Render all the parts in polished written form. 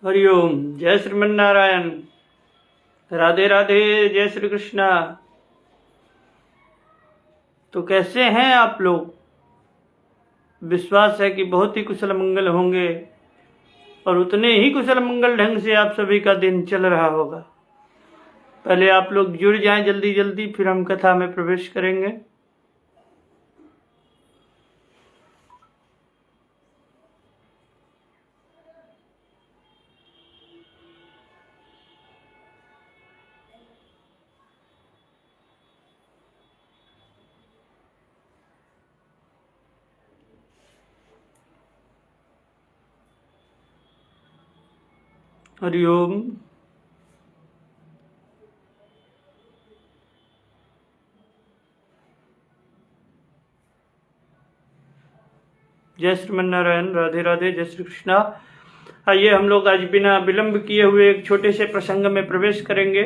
हरिओम। जय श्रीमन नारायण। राधे राधे। जय श्री कृष्णा। तो कैसे हैं आप लोग? विश्वास है कि बहुत ही कुशल मंगल होंगे और उतने ही कुशल मंगल ढंग से आप सभी का दिन चल रहा होगा। पहले आप लोग जुड़ जाएं जल्दी जल्दी, फिर हम कथा में प्रवेश करेंगे। हरिओम। जय श्रीमन नारायण। राधे राधे। जय श्री कृष्णा। आइए हम लोग आज बिना विलंब किए हुए एक छोटे से प्रसंग में प्रवेश करेंगे।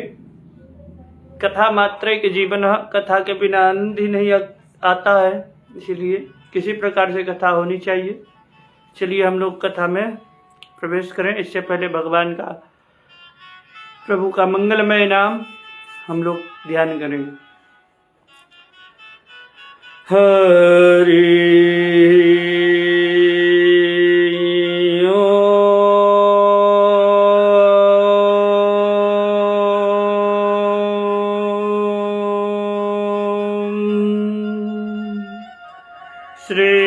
कथा मात्रैक जीवन, कथा के बिना आनंद ही नहीं आता है, इसीलिए किसी प्रकार से कथा होनी चाहिए। चलिए हम लोग कथा में प्रवेश करें। इससे पहले भगवान का, प्रभु का मंगलमय नाम हम लोग ध्यान करेंगे। हरि श्री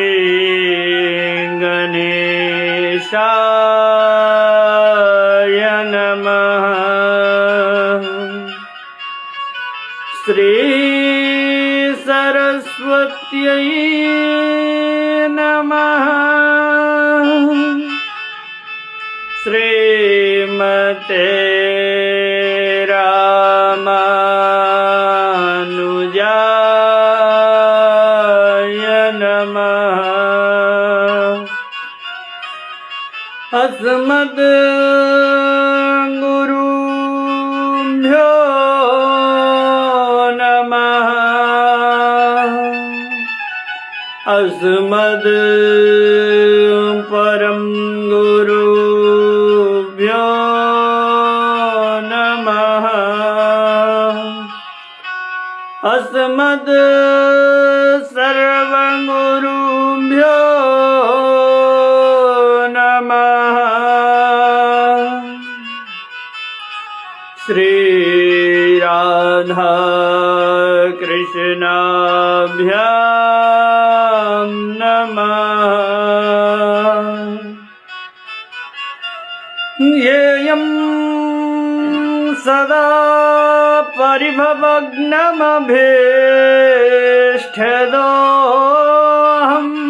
गणेशाय नमः। श्री सरस्वत्यै नमः। श्रीमते रामानुजाय नमः। अस्मद् गुरुभ्यो नमः। अस्मद् परम गुरुभ्यो नमः। अस्मद् सर्वगुरुभ्यो नमः। श्री राधा कृष्णाभ्यां नमः। येयं सदा परिभवग्नमभीष्टदोऽहम्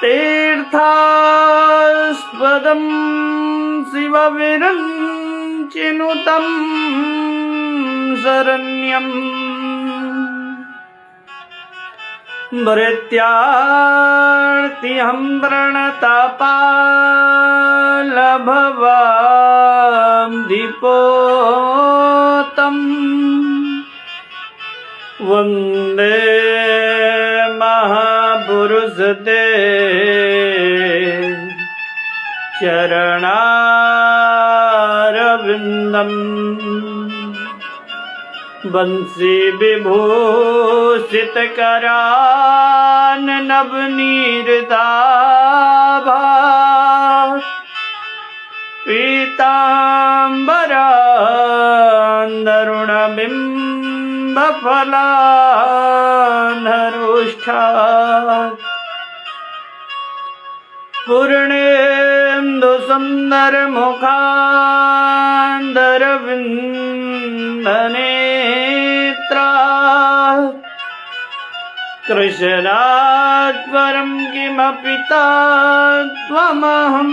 तीर्थास्पदं शिवविरञ्चिनुतं शरण्यम् भृत्यार्तिहं व्रणतापालभवां दीपोतम् वन्दे महापुरुषते चरणारविन्दम्। बंसी विभूषितकरान् नवनीरदाभा पीताम्बरान्दरुणबिम्बफलान्धरुष्ठात् पूर्णेन्दुसुन्दरमुखान्दरविन्दनेत्रा कृष्णात् परं किमपि तत्त्वमहं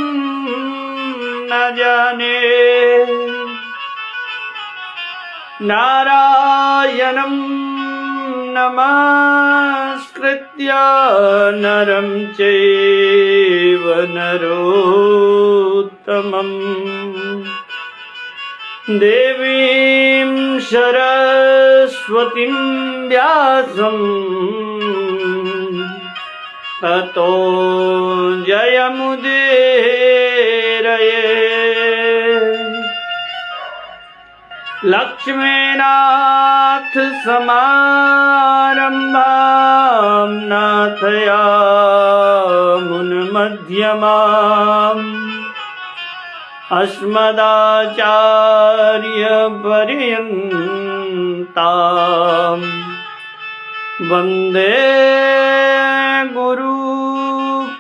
न जाने। नारायणं नमस्कृत्य नरं चैव नरोत्तमम् देवीं सरस्वतीं व्यासं ततो जयमुदीरये लक्ष्मीनाथ समारम्भां नाथयामुनमध्यमाम् अस्मदाचार्यपर्यन्ताम् वन्दे गुरु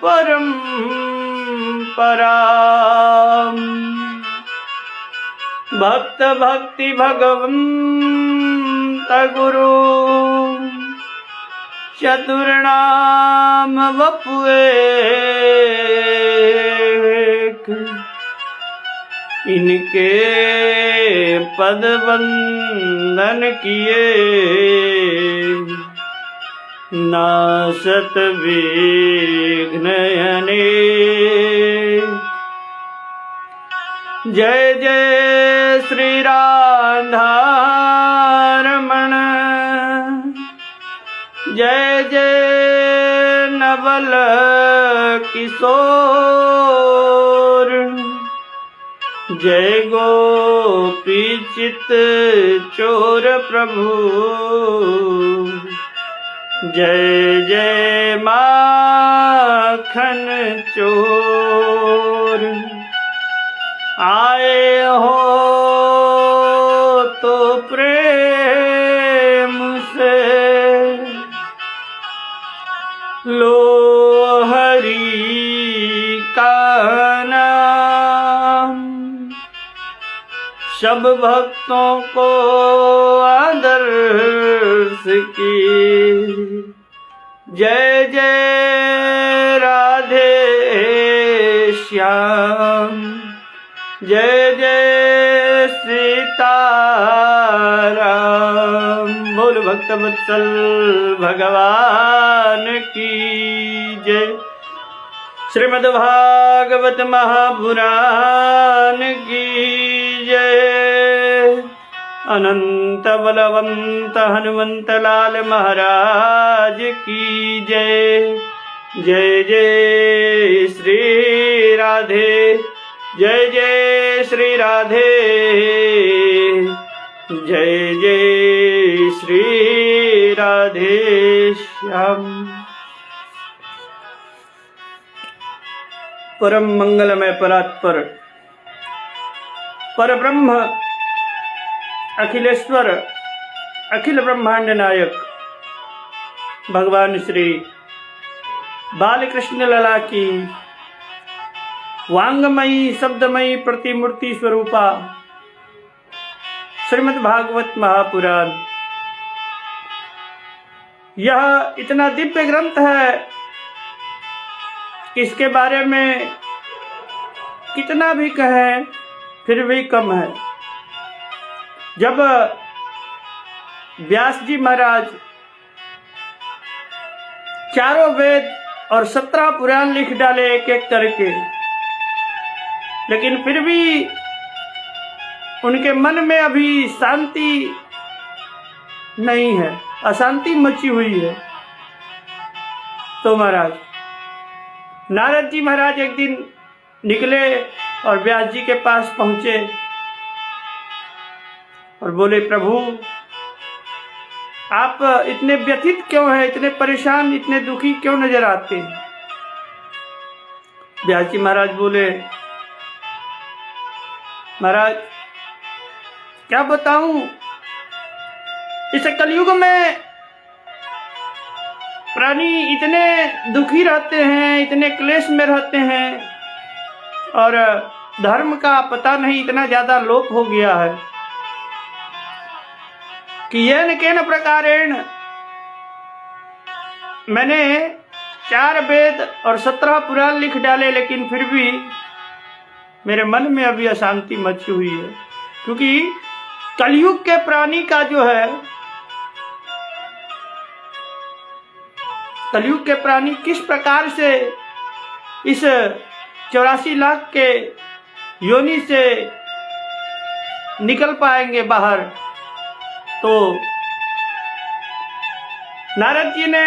परम्पराम्। भक्त भक्ति भगवन्त गुरु चतुर्नाम वपुएक, इनके पद वंदन किए नासत विघ्न अनेक। जय जय श्री राधारमण, जय जय नवल किशोर, जय गोपी चित चोर प्रभु, जय जय माखन चोर। आए हो तो प्रेम से लो हरि का नाम, सब भक्तों को आदर्श की। जय जय राधे श्याम, जय जय सीताराम। बोल भक्त वत्सल भगवान की जय। श्रीमद्भागवत महापुराण की जय। अनंत बलवंत हनुमंत लाल महाराज की जय। जय जय श्री राधे, जय जय श्री राधे, जय जय श्री राधे श्याम। परम मंगलमय परात्पर परब्रह्म अखिलेश्वर अखिल ब्रह्मांड नायक भगवान श्री बालकृष्ण लला की वांगमयी शब्दमयी प्रतिमूर्ति स्वरूपा श्रीमद् भागवत महापुराण, यह इतना दिव्य ग्रंथ है कि इसके बारे में कितना भी कहें फिर भी कम है। जब व्यास जी महाराज चारों वेद और 17 पुराण लिख डाले एक एक करके, लेकिन फिर भी उनके मन में अभी शांति नहीं है, अशांति मची हुई है। तो महाराज नारद जी महाराज एक दिन निकले और व्यास जी के पास पहुंचे और बोले, प्रभु आप इतने व्यथित क्यों हैं, इतने परेशान, इतने दुखी क्यों नजर आते हैं? व्यास जी महाराज बोले, महाराज क्या बताऊं, इस कलयुग में प्राणी इतने दुखी रहते हैं, इतने क्लेश में रहते हैं और धर्म का पता नहीं इतना ज्यादा लोप हो गया है कि येन केन प्रकारेण मैंने 4 वेद और 17 पुराण लिख डाले, लेकिन फिर भी मेरे मन में अभी अशांति मची हुई है। क्योंकि कलयुग के प्राणी का जो है, कलयुग के प्राणी किस प्रकार से इस 84 लाख के योनि से निकल पाएंगे बाहर। तो नारद जी ने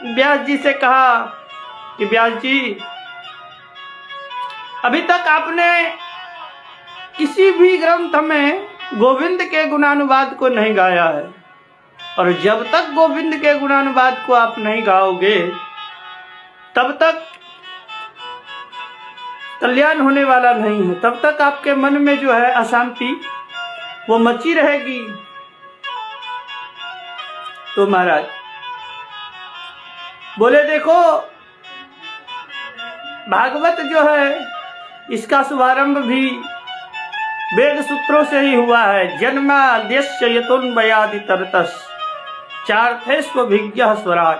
व्यास जी से कहा कि व्यास जी, अभी तक आपने किसी भी ग्रंथ में गोविंद के गुणानुवाद को नहीं गाया है, और जब तक गोविंद के गुणानुवाद को आप नहीं गाओगे तब तक कल्याण होने वाला नहीं है, तब तक आपके मन में जो है अशांति वो मची रहेगी। तो महाराज बोले, देखो भागवत जो है इसका शुभारंभ भी वेद सूत्रों से ही हुआ है। जन्माद्यस्य यतोन्वयादि तरतस् चार्थेष्वभिज्ञः स्वराट।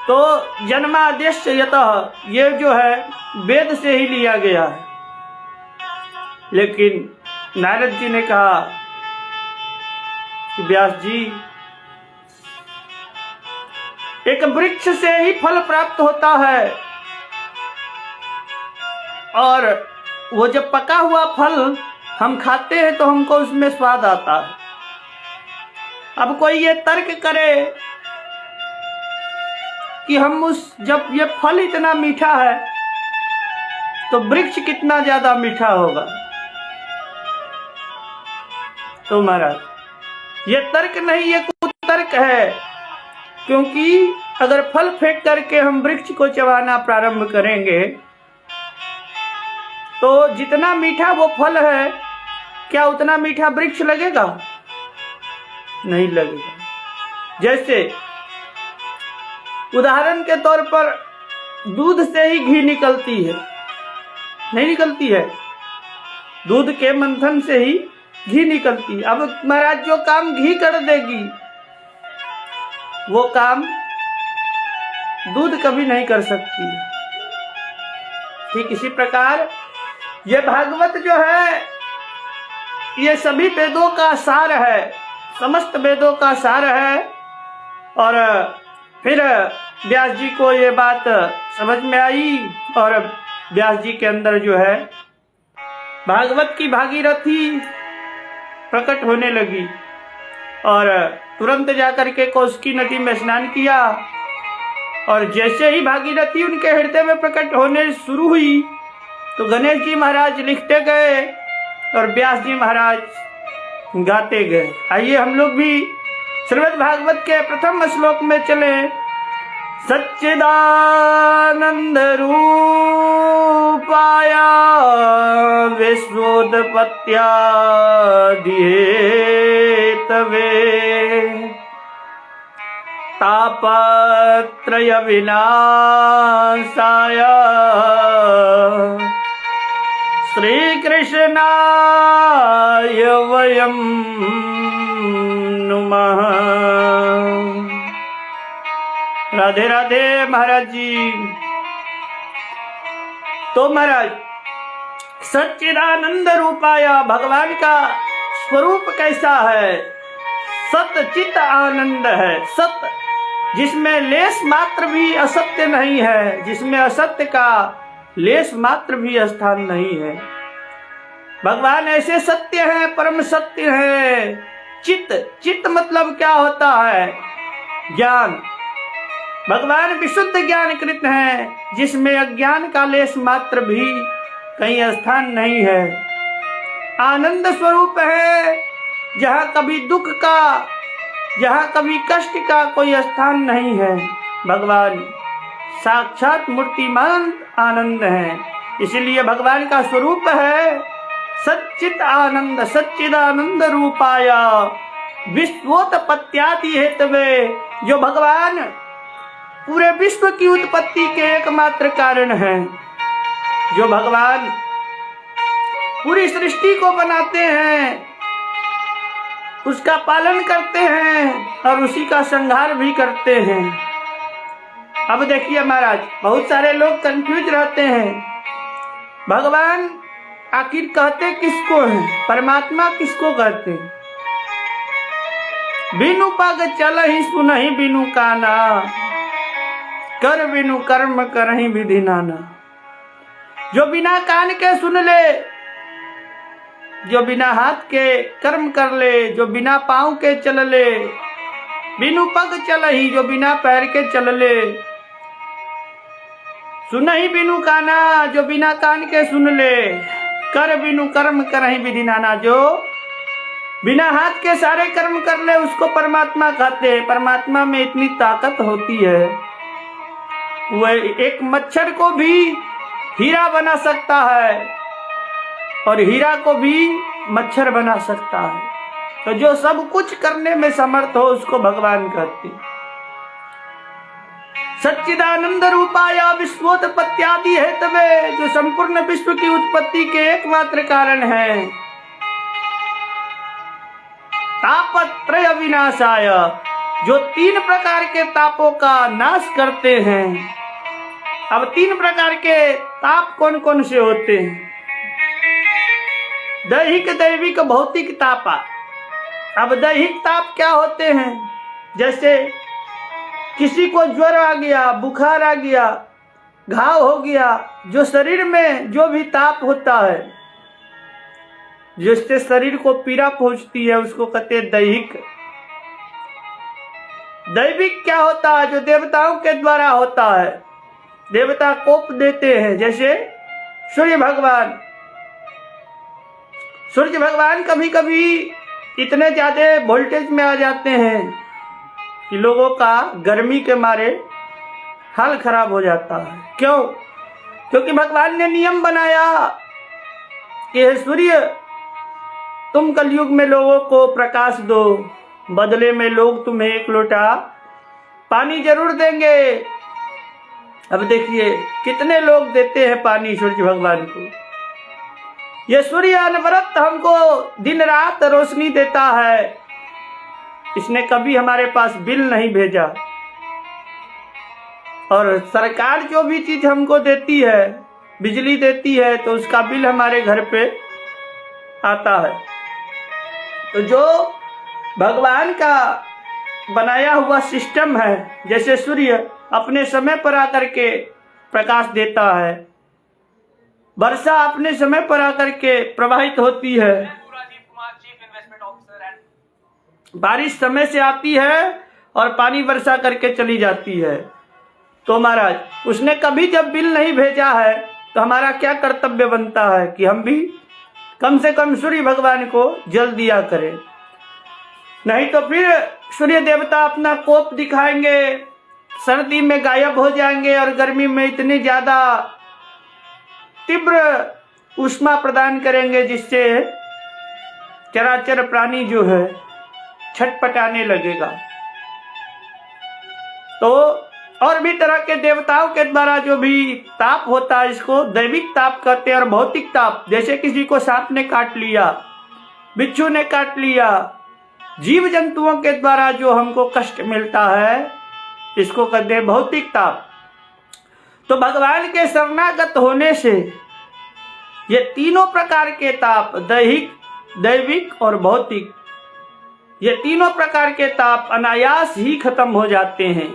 तो जन्माद्यस्य यतः, ये जो है वेद से ही लिया गया है। लेकिन नारद जी ने कहा कि व्यास जी, एक वृक्ष से ही फल प्राप्त होता है, और वो जब पका हुआ फल हम खाते हैं तो हमको उसमें स्वाद आता है। अब कोई ये तर्क करे कि जब ये फल इतना मीठा है तो वृक्ष कितना ज्यादा मीठा होगा। तो महाराज ये तर्क नहीं, ये कुतर्क है, क्योंकि अगर फल फेंक करके हम वृक्ष को चबाना प्रारंभ करेंगे तो जितना मीठा वो फल है, क्या उतना मीठा वृक्ष लगेगा? नहीं लगेगा। जैसे उदाहरण के तौर पर दूध से ही घी निकलती है, नहीं निकलती है? दूध के मंथन से ही घी निकलती है। अब महाराज जो काम घी कर देगी वो काम दूध कभी नहीं कर सकती। ठीक इसी प्रकार ये भागवत जो है ये सभी वेदों का सार है, समस्त वेदों का सार है। और फिर व्यास जी को ये बात समझ में आई और व्यास जी के अंदर जो है भागवत की भागीरथी प्रकट होने लगी, और तुरंत जाकर के कौशिकी नदी में स्नान किया। और जैसे ही भागीरथी उनके हृदय में प्रकट होने शुरू हुई तो गणेश जी महाराज लिखते गए और व्यास जी महाराज गाते गए। आइए हम लोग भी श्रीमद् भागवत के प्रथम श्लोक में चले। सच्चिदानंद रूपाय विश्वोत्पत्त्यादिहेतवे तापत्रय विनाशाय श्री कृष्णाय वयं नुमः। राधे राधे महाराज जी। तो महाराज सच्चिदानंद रूपाय, भगवान का स्वरूप कैसा है? सत चित आनंद है। सत जिसमें लेस मात्र भी असत्य नहीं है, जिसमें असत्य का लेस मात्र भी स्थान नहीं है। भगवान ऐसे सत्य हैं, परम सत्य हैं। चित, चित मतलब क्या होता है? ज्ञान। भगवान विशुद्ध ज्ञान कृत हैं, जिसमें अज्ञान का लेस मात्र भी कहीं स्थान नहीं है। आनंद स्वरूप है, जहाँ कभी दुख का, जहाँ कभी कष्ट का कोई स्थान नहीं है। भगवान साक्षात मूर्तिमान आनंद है, इसलिए भगवान का स्वरूप है सच्चित आनंद। सच्चिदानंद रूपाय विश्वोत्पत्त्यादि हेतवे, जो भगवान पूरे विश्व की उत्पत्ति के एकमात्र कारण हैं, जो भगवान पूरी सृष्टि को बनाते हैं, उसका पालन करते हैं और उसी का संहार भी करते हैं। अब देखिए महाराज, बहुत सारे लोग कंफ्यूज रहते हैं, भगवान आखिर कहते किसको हैं? परमात्मा किसको कहते हैं? बिनु पग चलहि सुनहि बिनु काना, कर बिनु कर्म करहि विधि नाना। जो बिना कान के सुन ले, जो बिना हाथ के कर्म कर ले, जो बिना पाँव के चल ले, बिनु पग चलहि, जो बिना पैर के चल ले, सुनहि बिनु काना, जो बिना कान के सुन ले। कर बिनु कर्म करहि विधि नाना, जो बिना हाथ के सारे कर्म कर ले उसको परमात्मा कहते हैं। परमात्मा में इतनी ताकत होती है, वह एक मच्छर को भी हीरा बना सकता है और हीरा को भी मच्छर बना सकता है। तो जो सब कुछ करने में समर्थ हो उसको भगवान कहते हैं। सच्चिदानंद रूपाय विश्वोत्पत्त्यादि हेतवे, जो संपूर्ण विश्व की उत्पत्ति के एकमात्र कारण है। तापत्रय विनाशाय, जो 3 प्रकार के तापों का नाश करते हैं। अब 3 प्रकार के ताप कौन कौन से होते हैं? दैहिक, दैविक, भौतिक ताप। अब दैहिक ताप क्या होते हैं? जैसे किसी को ज्वर आ गया, बुखार आ गया, घाव हो गया, जो शरीर में जो भी ताप होता है, जिससे शरीर को पीड़ा पहुंचती है, उसको कहते हैं दैहिक। दैविक क्या होता है? जो देवताओं के द्वारा होता है। देवता कोप देते हैं, जैसे सूर्य भगवान। सूर्य भगवान कभी कभी इतने ज्यादा वोल्टेज में आ जाते हैं कि लोगों का गर्मी के मारे हाल खराब हो जाता है। क्यों? क्योंकि भगवान ने नियम बनाया कि हे सूर्य, तुम कलयुग में लोगों को प्रकाश दो, बदले में लोग तुम्हें 1 लोटा पानी जरूर देंगे। अब देखिए कितने लोग देते हैं पानी सूर्य भगवान को। ये सूर्य अनवरत हमको दिन रात रोशनी देता है। इसने कभी हमारे पास बिल नहीं भेजा। और सरकार जो भी चीज हमको देती है, बिजली देती है, तो उसका बिल हमारे घर पे आता है। तो जो भगवान का बनाया हुआ सिस्टम है, जैसे सूर्य अपने समय पर आकर के प्रकाश देता है, वर्षा अपने समय पर आकर के प्रवाहित होती है, बारिश समय से आती है और पानी वर्षा करके चली जाती है। तो महाराज उसने कभी जब बिल नहीं भेजा है, तो हमारा क्या कर्तव्य बनता है कि हम भी कम से कम सूर्य भगवान को जल दिया करें। नहीं तो फिर सूर्य देवता अपना कोप दिखाएंगे, सर्दी में गायब हो जाएंगे और गर्मी में इतनी ज्यादा तीव्र ऊष्मा प्रदान करेंगे जिससे चराचर प्राणी जो है छटपटाने लगेगा। तो और भी तरह के देवताओं के द्वारा जो भी ताप होता है, इसको दैविक ताप कहते हैं। और भौतिक ताप, जैसे किसी को सांप ने काट लिया, बिच्छू ने काट लिया, जीव जंतुओं के द्वारा जो हमको कष्ट मिलता है, इसको कहते हैं भौतिक ताप। तो भगवान के शरणागत होने से ये तीनों प्रकार के ताप, दैहिक, दैविक और भौतिक, ये तीनों प्रकार के ताप अनायास ही खत्म हो जाते हैं।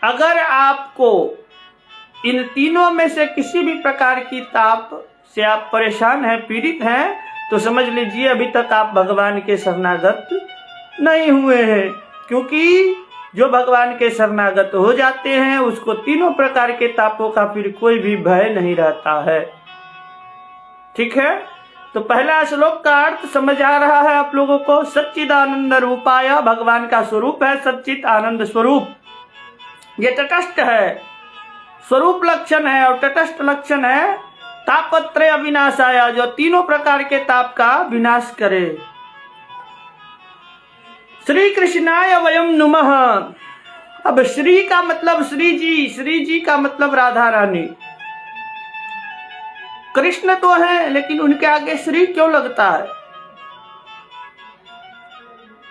अगर आपको इन तीनों में से किसी भी प्रकार की ताप से आप परेशान हैं, पीड़ित हैं, तो समझ लीजिए अभी तक आप भगवान के शरणागत नहीं हुए हैं। क्योंकि जो भगवान के शरणागत हो जाते हैं उसको तीनों प्रकार के तापों का फिर कोई भी भय नहीं रहता है। ठीक है, तो पहला श्लोक का अर्थ समझ आ रहा है आप लोगों को। सच्चिदानंद रूपाय, भगवान का स्वरूप है सच्चित आनंद स्वरूप। ये तटस्थ है, स्वरूप लक्षण है, और तटस्थ लक्षण है तापत्रय विनाशाय, जो तीनों प्रकार के ताप का विनाश करे। श्री कृष्णाय वयम नुमः। अब श्री का मतलब श्री जी, श्री जी का मतलब राधा रानी। कृष्ण तो है, लेकिन उनके आगे श्री क्यों लगता है?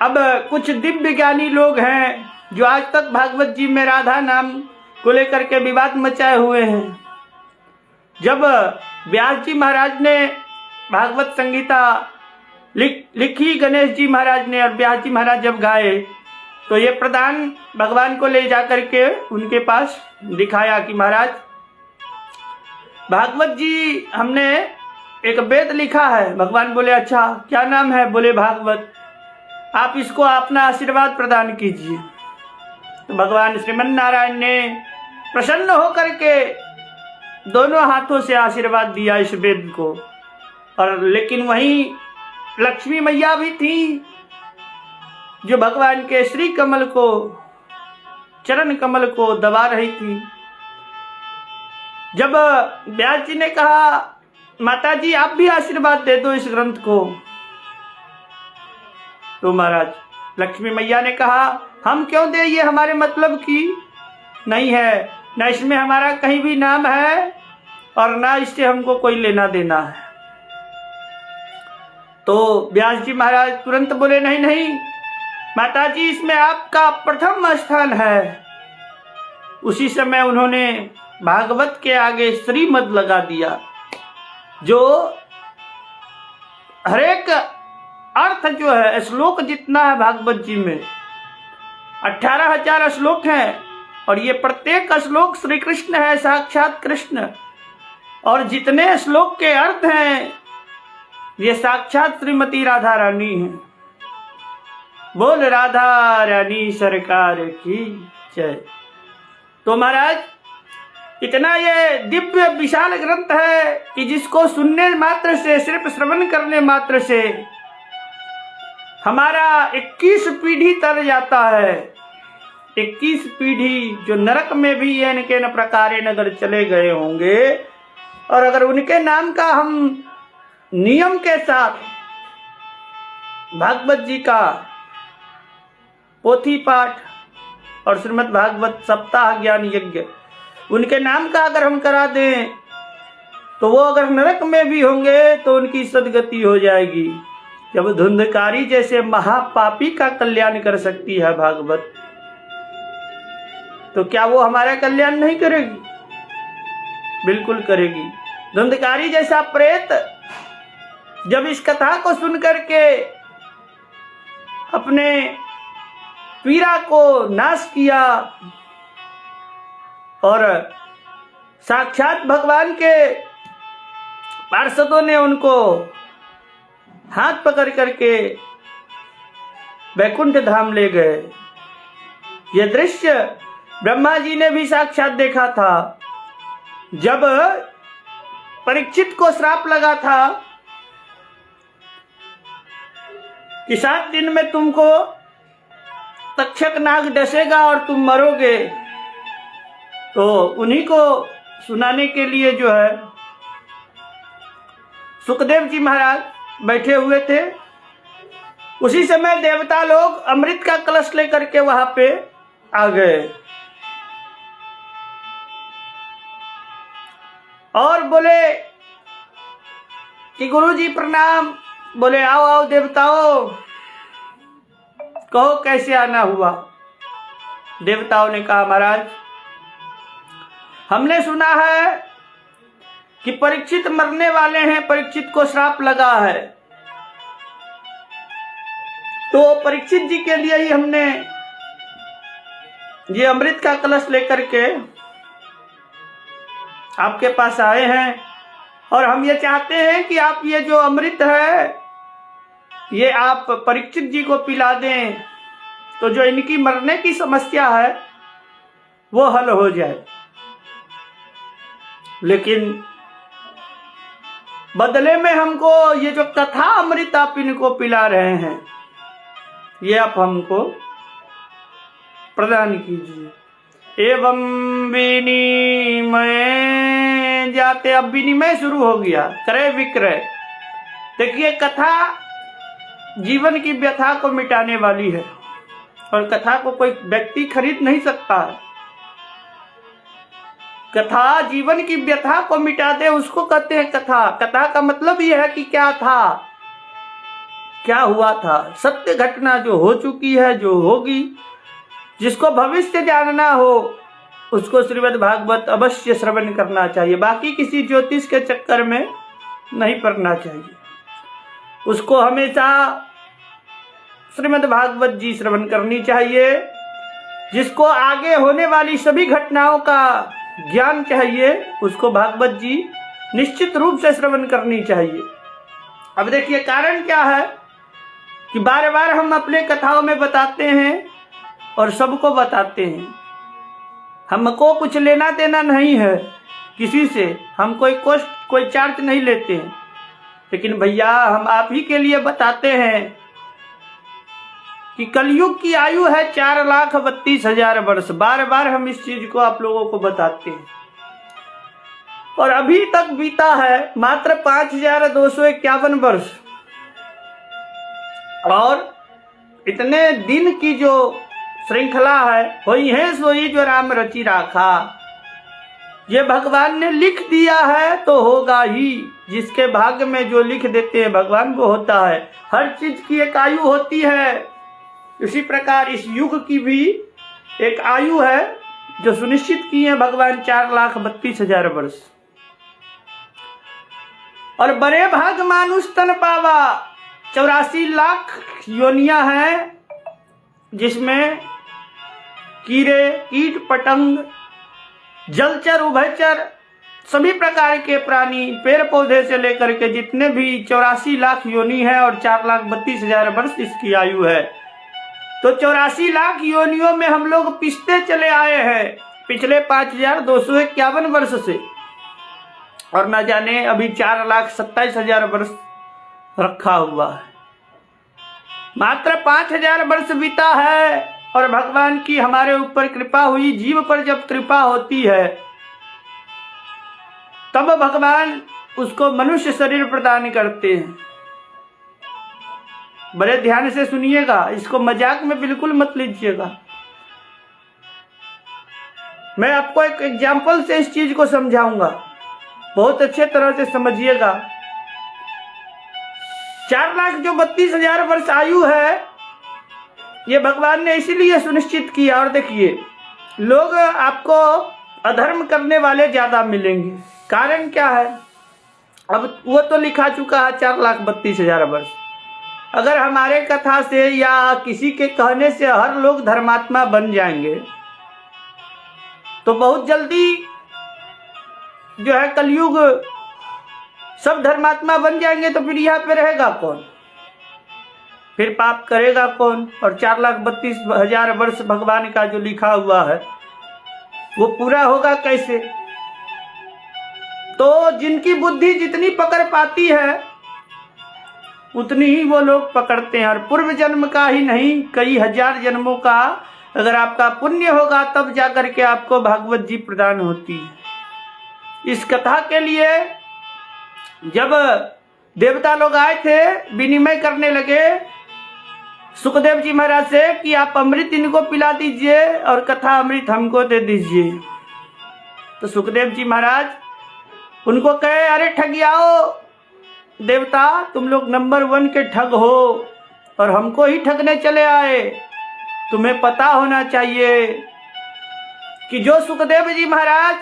अब कुछ दिव्य ज्ञानी लोग हैं जो आज तक भागवत जी में राधा नाम को लेकर के विवाद मचाए हुए हैं। जब व्यास जी महाराज ने भागवत संगीता लिखी, गणेश जी महाराज ने, और व्यास जी महाराज जब गाए, तो ये प्रधान भगवान को ले जाकर के उनके पास दिखाया कि महाराज भागवत जी हमने एक वेद लिखा है। भगवान बोले अच्छा क्या नाम है? बोले भागवत। आप इसको अपना आशीर्वाद प्रदान कीजिए। तो भगवान श्रीमन नारायण ने प्रसन्न होकर के दोनों हाथों से आशीर्वाद दिया इस वेद को। और लेकिन वहीं लक्ष्मी मैया भी थी जो भगवान के श्री कमल को, चरण कमल को दबा रही थी। जब व्यास जी ने कहा माता जी आप भी आशीर्वाद दे दो इस ग्रंथ को, तो महाराज लक्ष्मी मैया ने कहा हम क्यों दे, ये हमारे मतलब की नहीं है, न इसमें हमारा कहीं भी नाम है और ना इससे हमको कोई लेना देना है। तो व्यास जी महाराज तुरंत बोले नहीं नहीं माता जी, इसमें आपका प्रथम स्थान है। उसी समय उन्होंने भागवत के आगे श्रीमद लगा दिया, जो हरेक अर्थ जो है श्लोक जितना है भागवत जी में 18,000 श्लोक हैं, और ये प्रत्येक श्लोक श्री कृष्ण है, साक्षात कृष्ण। और जितने श्लोक के अर्थ हैं ये साक्षात श्रीमती राधा रानी है। बोल राधा रानी सरकार की जय। तो महाराज इतना ये दिव्य विशाल ग्रंथ है कि जिसको सुनने मात्र से, सिर्फ श्रवण करने मात्र से हमारा 21 पीढ़ी तर जाता है। 21 पीढ़ी जो नरक में भी ये इनके न प्रकारे नगर चले गए होंगे, और अगर उनके नाम का हम नियम के साथ भागवत जी का पोथी पाठ और श्रीमद् भागवत सप्ताह ज्ञान यज्ञ उनके नाम का अगर हम करा दें, तो वो अगर नरक में भी होंगे तो उनकी सदगति हो जाएगी। जब धुंधकारी जैसे महापापी का कल्याण कर सकती है भागवत, तो क्या वो हमारा कल्याण नहीं करेगी? बिल्कुल करेगी। धुंधकारी जैसा प्रेत जब इस कथा को सुन करके अपने पीड़ा को नाश किया और साक्षात भगवान के पार्षदों ने उनको हाथ पकड़ करके वैकुंठ धाम ले गए। यह दृश्य ब्रह्मा जी ने भी साक्षात देखा था। जब परीक्षित को श्राप लगा था कि 7 दिन में तुमको तक्षक नाग डसेगा और तुम मरोगे, तो उन्हीं को सुनाने के लिए जो है सुखदेव जी महाराज बैठे हुए थे। उसी समय देवता लोग अमृत का कलश लेकर के वहां पे आ गए और बोले कि गुरु जी प्रणाम। बोले आओ आओ देवताओं, कहो कैसे आना हुआ। देवताओं ने कहा महाराज हमने सुना है कि परीक्षित मरने वाले हैं, परीक्षित को श्राप लगा है, तो परीक्षित जी के लिए ही हमने ये अमृत का कलश लेकर के आपके पास आए हैं, और हम ये चाहते हैं कि आप ये जो अमृत है ये आप परीक्षित जी को पिला दें, तो जो इनकी मरने की समस्या है वो हल हो जाए। लेकिन बदले में हमको ये जो कथा अमृत आप इनको पिला रहे हैं ये आप हमको प्रदान कीजिए। एवं विनिमय जाते, अब विनिमय शुरू हो गया, क्रय विक्रय। देखिए कथा जीवन की व्यथा को मिटाने वाली है, और कथा को कोई व्यक्ति खरीद नहीं सकता है। कथा जीवन की व्यथा को मिटा दे उसको कहते हैं कथा। कथा का मतलब यह है कि क्या था, क्या हुआ था, सत्य घटना जो हो चुकी है, जो होगी, जिसको भविष्य जानना हो उसको श्रीमद् भागवत अवश्य श्रवण करना चाहिए। बाकी किसी ज्योतिष के चक्कर में नहीं पड़ना चाहिए। उसको हमेशा श्रीमद् भागवत जी श्रवण करनी चाहिए। जिसको आगे होने वाली सभी घटनाओं का ज्ञान चाहिए उसको भागवत जी निश्चित रूप से श्रवण करनी चाहिए। अब देखिए कारण क्या है कि बार बार हम अपने कथाओं में बताते हैं और सबको बताते हैं, हमको कुछ लेना देना नहीं है, किसी से, हम कोई चार्ज नहीं लेते हैं। लेकिन भैया हम आप ही के लिए बताते हैं कि कलयुग की आयु है 4,32,000 वर्ष। बार बार हम इस चीज को आप लोगों को बताते हैं, और अभी तक बीता है मात्र 5,251 वर्ष। और इतने दिन की जो श्रृंखला है, वही है सोई जो राम रचि राखा। ये भगवान ने लिख दिया है तो होगा ही। जिसके भाग्य में जो लिख देते हैं भगवान वो होता है। हर चीज की एक आयु होती है। इसी प्रकार इस युग की भी एक आयु है जो सुनिश्चित की है भगवान, 4,32,000 वर्ष। और बड़े भाग मानुष तन पावा, 84 लाख योनियां हैं, जिसमें कीड़े, कीट, पतंग, जलचर, उभयचर, सभी प्रकार के प्राणी, पेड़ पौधे से लेकर के जितने भी 84 लाख योनि है, और 4,32,000 वर्ष इसकी आयु है। तो 84 लाख योनियों में हम लोग पिसते चले आए हैं पिछले 5,251 वर्ष से, और न जाने अभी 4,27,000 वर्ष रखा हुआ है। मात्र 5,000 वर्ष बीता है, और भगवान की हमारे ऊपर कृपा हुई। जीव पर जब कृपा होती है तब भगवान उसको मनुष्य शरीर प्रदान करते हैं। बड़े ध्यान से सुनिएगा, इसको मजाक में बिल्कुल मत लीजिएगा। मैं आपको एक एग्जाम्पल से इस चीज को समझाऊंगा, बहुत अच्छे तरह से समझिएगा। 4,32,000 वर्ष आयु है, ये भगवान ने इसीलिए सुनिश्चित किया। और देखिए, लोग आपको अधर्म करने वाले ज्यादा मिलेंगे। कारण क्या है? अब वो तो लिखा चुका है 4,32,000 वर्ष। अगर हमारे कथा से या किसी के कहने से हर लोग धर्मात्मा बन जाएंगे तो बहुत जल्दी जो है कलयुग सब धर्मात्मा बन जाएंगे, तो फिर यहाँ पे रहेगा कौन? फिर पाप करेगा कौन? और 4,32,000 वर्ष भगवान का जो लिखा हुआ है वो पूरा होगा कैसे? तो जिनकी बुद्धि जितनी पकड़ पाती है उतनी ही वो लोग पकड़ते हैं। और पूर्व जन्म का ही नहीं, कई हजार जन्मों का अगर आपका पुण्य होगा तब जाकर के आपको भागवत जी प्रदान होती है। इस कथा के लिए जब देवता लोग आए थे, विनिमय करने लगे सुखदेव जी महाराज से कि आप अमृत इनको पिला दीजिए और कथा अमृत हमको दे दीजिए। तो सुखदेव जी महाराज उनको कहे, अरे ठगियाओ देवता, तुम लोग नंबर 1 के ठग हो और हमको ही ठगने चले आए। तुम्हें पता होना चाहिए कि जो सुखदेव जी महाराज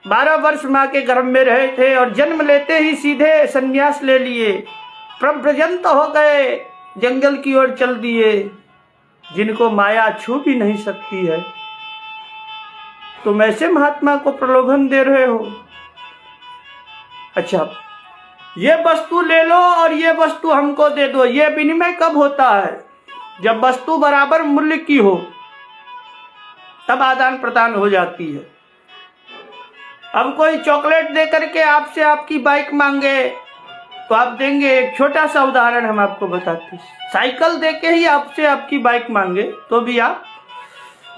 12 वर्ष माँ के गर्भ में रहे थे और जन्म लेते ही सीधे संन्यास ले लिए, प्रव्रजंत हो गए, जंगल की ओर चल दिए, जिनको माया छू भी नहीं सकती है, तुम ऐसे महात्मा को प्रलोभन दे रहे हो। अच्छा, ये वस्तु ले लो और ये वस्तु हमको दे दो। ये विनिमय कब होता है? जब वस्तु बराबर मूल्य की हो, तब आदान प्रदान हो जाती है। अब कोई चॉकलेट दे करके आपसे आपकी बाइक मांगे तो आप देंगे? एक छोटा सा उदाहरण हम आपको बताते हैं। साइकिल दे के ही आपसे आपकी बाइक मांगे तो भी आप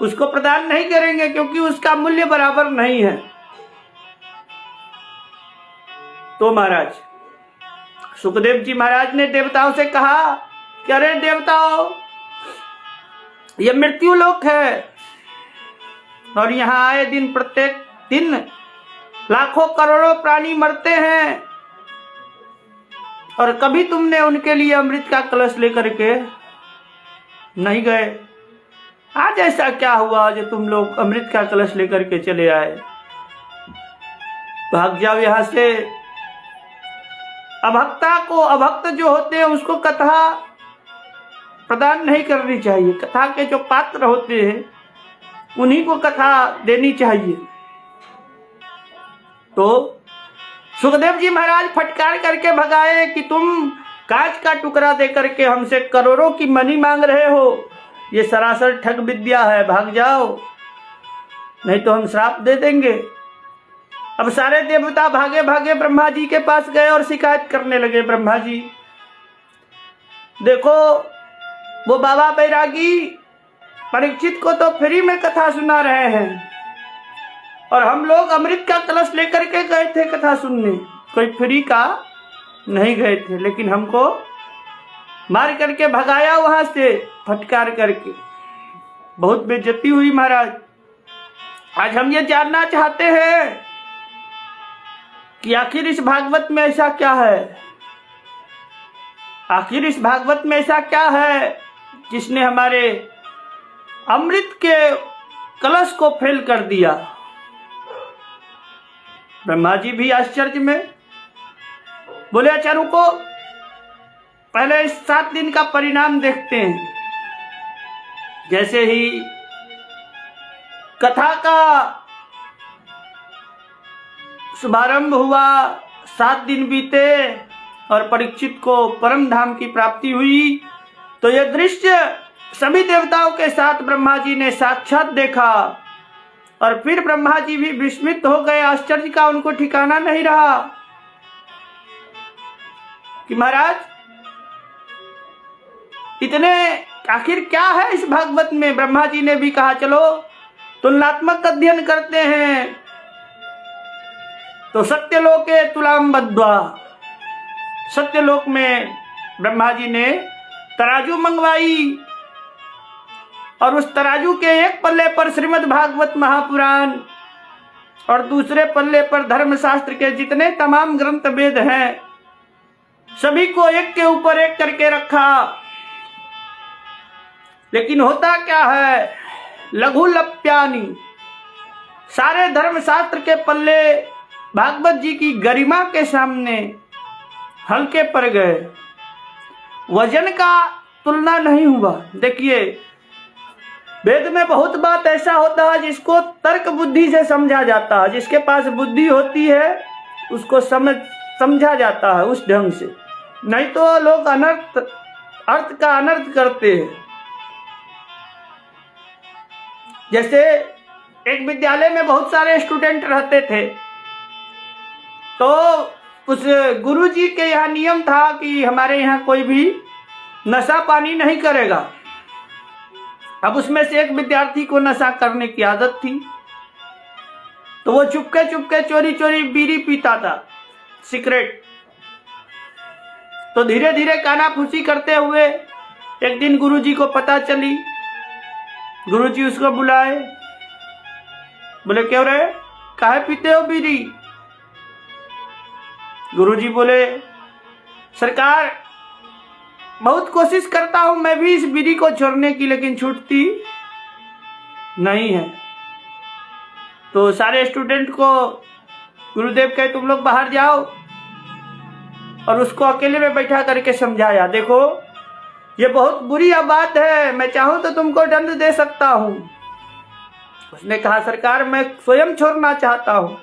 उसको प्रदान नहीं करेंगे, क्योंकि उसका मूल्य बराबर नहीं है। तो महाराज सुखदेव जी महाराज ने देवताओं से कहा कि अरे देवताओं, ये मृत्यु लोक है और यहाँ आए दिन प्रत्येक दिन लाखों करोड़ों प्राणी मरते हैं, और कभी तुमने उनके लिए अमृत का कलश लेकर के नहीं गए। आज ऐसा क्या हुआ जो तुम लोग अमृत का कलश लेकर के चले आए? भाग जाओ यहां से। अभक्ता को, अभक्त जो होते हैं उसको कथा प्रदान नहीं करनी चाहिए। कथा के जो पात्र होते हैं उन्हीं को कथा देनी चाहिए। तो सुखदेव जी महाराज फटकार करके भगाए कि तुम कांच का टुकड़ा दे करके हमसे करोड़ों की मनी मांग रहे हो, ये सरासर ठग विद्या है, भाग जाओ, नहीं तो हम श्राप दे देंगे। अब सारे देवता भागे भागे ब्रह्मा जी के पास गए और शिकायत करने लगे, ब्रह्मा जी देखो वो बाबा बैरागी परीक्षित को तो फ्री में कथा सुना रहे हैं और हम लोग अमृत का कलश लेकर के गए थे कथा सुनने, कोई फ्री का नहीं गए थे, लेकिन हमको मार करके भगाया वहां से फटकार करके, बहुत बेइज्जती हुई महाराज। आज हम ये जानना चाहते हैं कि आखिर इस भागवत में ऐसा क्या है, आखिर इस भागवत में ऐसा क्या है जिसने हमारे अमृत के कलश को फेल कर दिया। ब्रह्मा जी भी आश्चर्य में बोले, अच्छा रुको, पहले इस 7 दिन का परिणाम देखते हैं। जैसे ही कथा का शुभारंभ हुआ, 7 दिन बीते और परीक्षित को परम धाम की प्राप्ति हुई, तो यह दृश्य सभी देवताओं के साथ ब्रह्मा जी ने साक्षात देखा और फिर ब्रह्मा जी भी विस्मित हो गए, आश्चर्य का उनको ठिकाना नहीं रहा कि महाराज इतने आखिर क्या है इस भागवत में। ब्रह्मा जी ने भी कहा चलो तुलनात्मक अध्ययन करते हैं। तो सत्यलोके तुलाम बद्ध्वा, सत्यलोक में ब्रह्मा जी ने तराजू मंगवाई और उस तराजू के एक पल्ले पर श्रीमद् भागवत महापुराण और दूसरे पल्ले पर धर्मशास्त्र के जितने तमाम ग्रंथ वेद हैं सभी को एक के ऊपर एक करके रखा। लेकिन होता क्या है, लघु लप्यानी, सारे धर्मशास्त्र के पल्ले भागवत जी की गरिमा के सामने हल्के पड़ गए, वजन का तुलना नहीं हुआ। देखिए वेद में बहुत बात ऐसा होता है जिसको तर्क बुद्धि से समझा जाता है, जिसके पास बुद्धि होती है उसको समझा जाता है उस ढंग से, नहीं तो लोग अनर्थ अर्थ का अनर्थ करते हैं। जैसे एक विद्यालय में बहुत सारे स्टूडेंट रहते थे, तो उस गुरुजी के यहाँ नियम था कि हमारे यहाँ कोई भी नशा पानी नहीं करेगा। अब उसमें से एक विद्यार्थी को नशा करने की आदत थी, तो वो चुपके चुपके चोरी चोरी बीड़ी पीता था, सिगरेट। तो धीरे धीरे कानाफूसी करते हुए एक दिन गुरुजी को पता चली। गुरुजी उसको बुलाए, बोले क्यों रे, काहे पीते हो बीड़ी। गुरुजी बोले सरकार बहुत कोशिश करता हूं मैं भी इस बीड़ी को छोड़ने की, लेकिन छूटती नहीं है। तो सारे स्टूडेंट को गुरुदेव कहे तुम लोग बाहर जाओ, और उसको अकेले में बैठा करके समझाया, देखो ये बहुत बुरी बात है, मैं चाहूं तो तुमको दंड दे सकता हूं। उसने कहा सरकार मैं स्वयं छोड़ना चाहता हूं।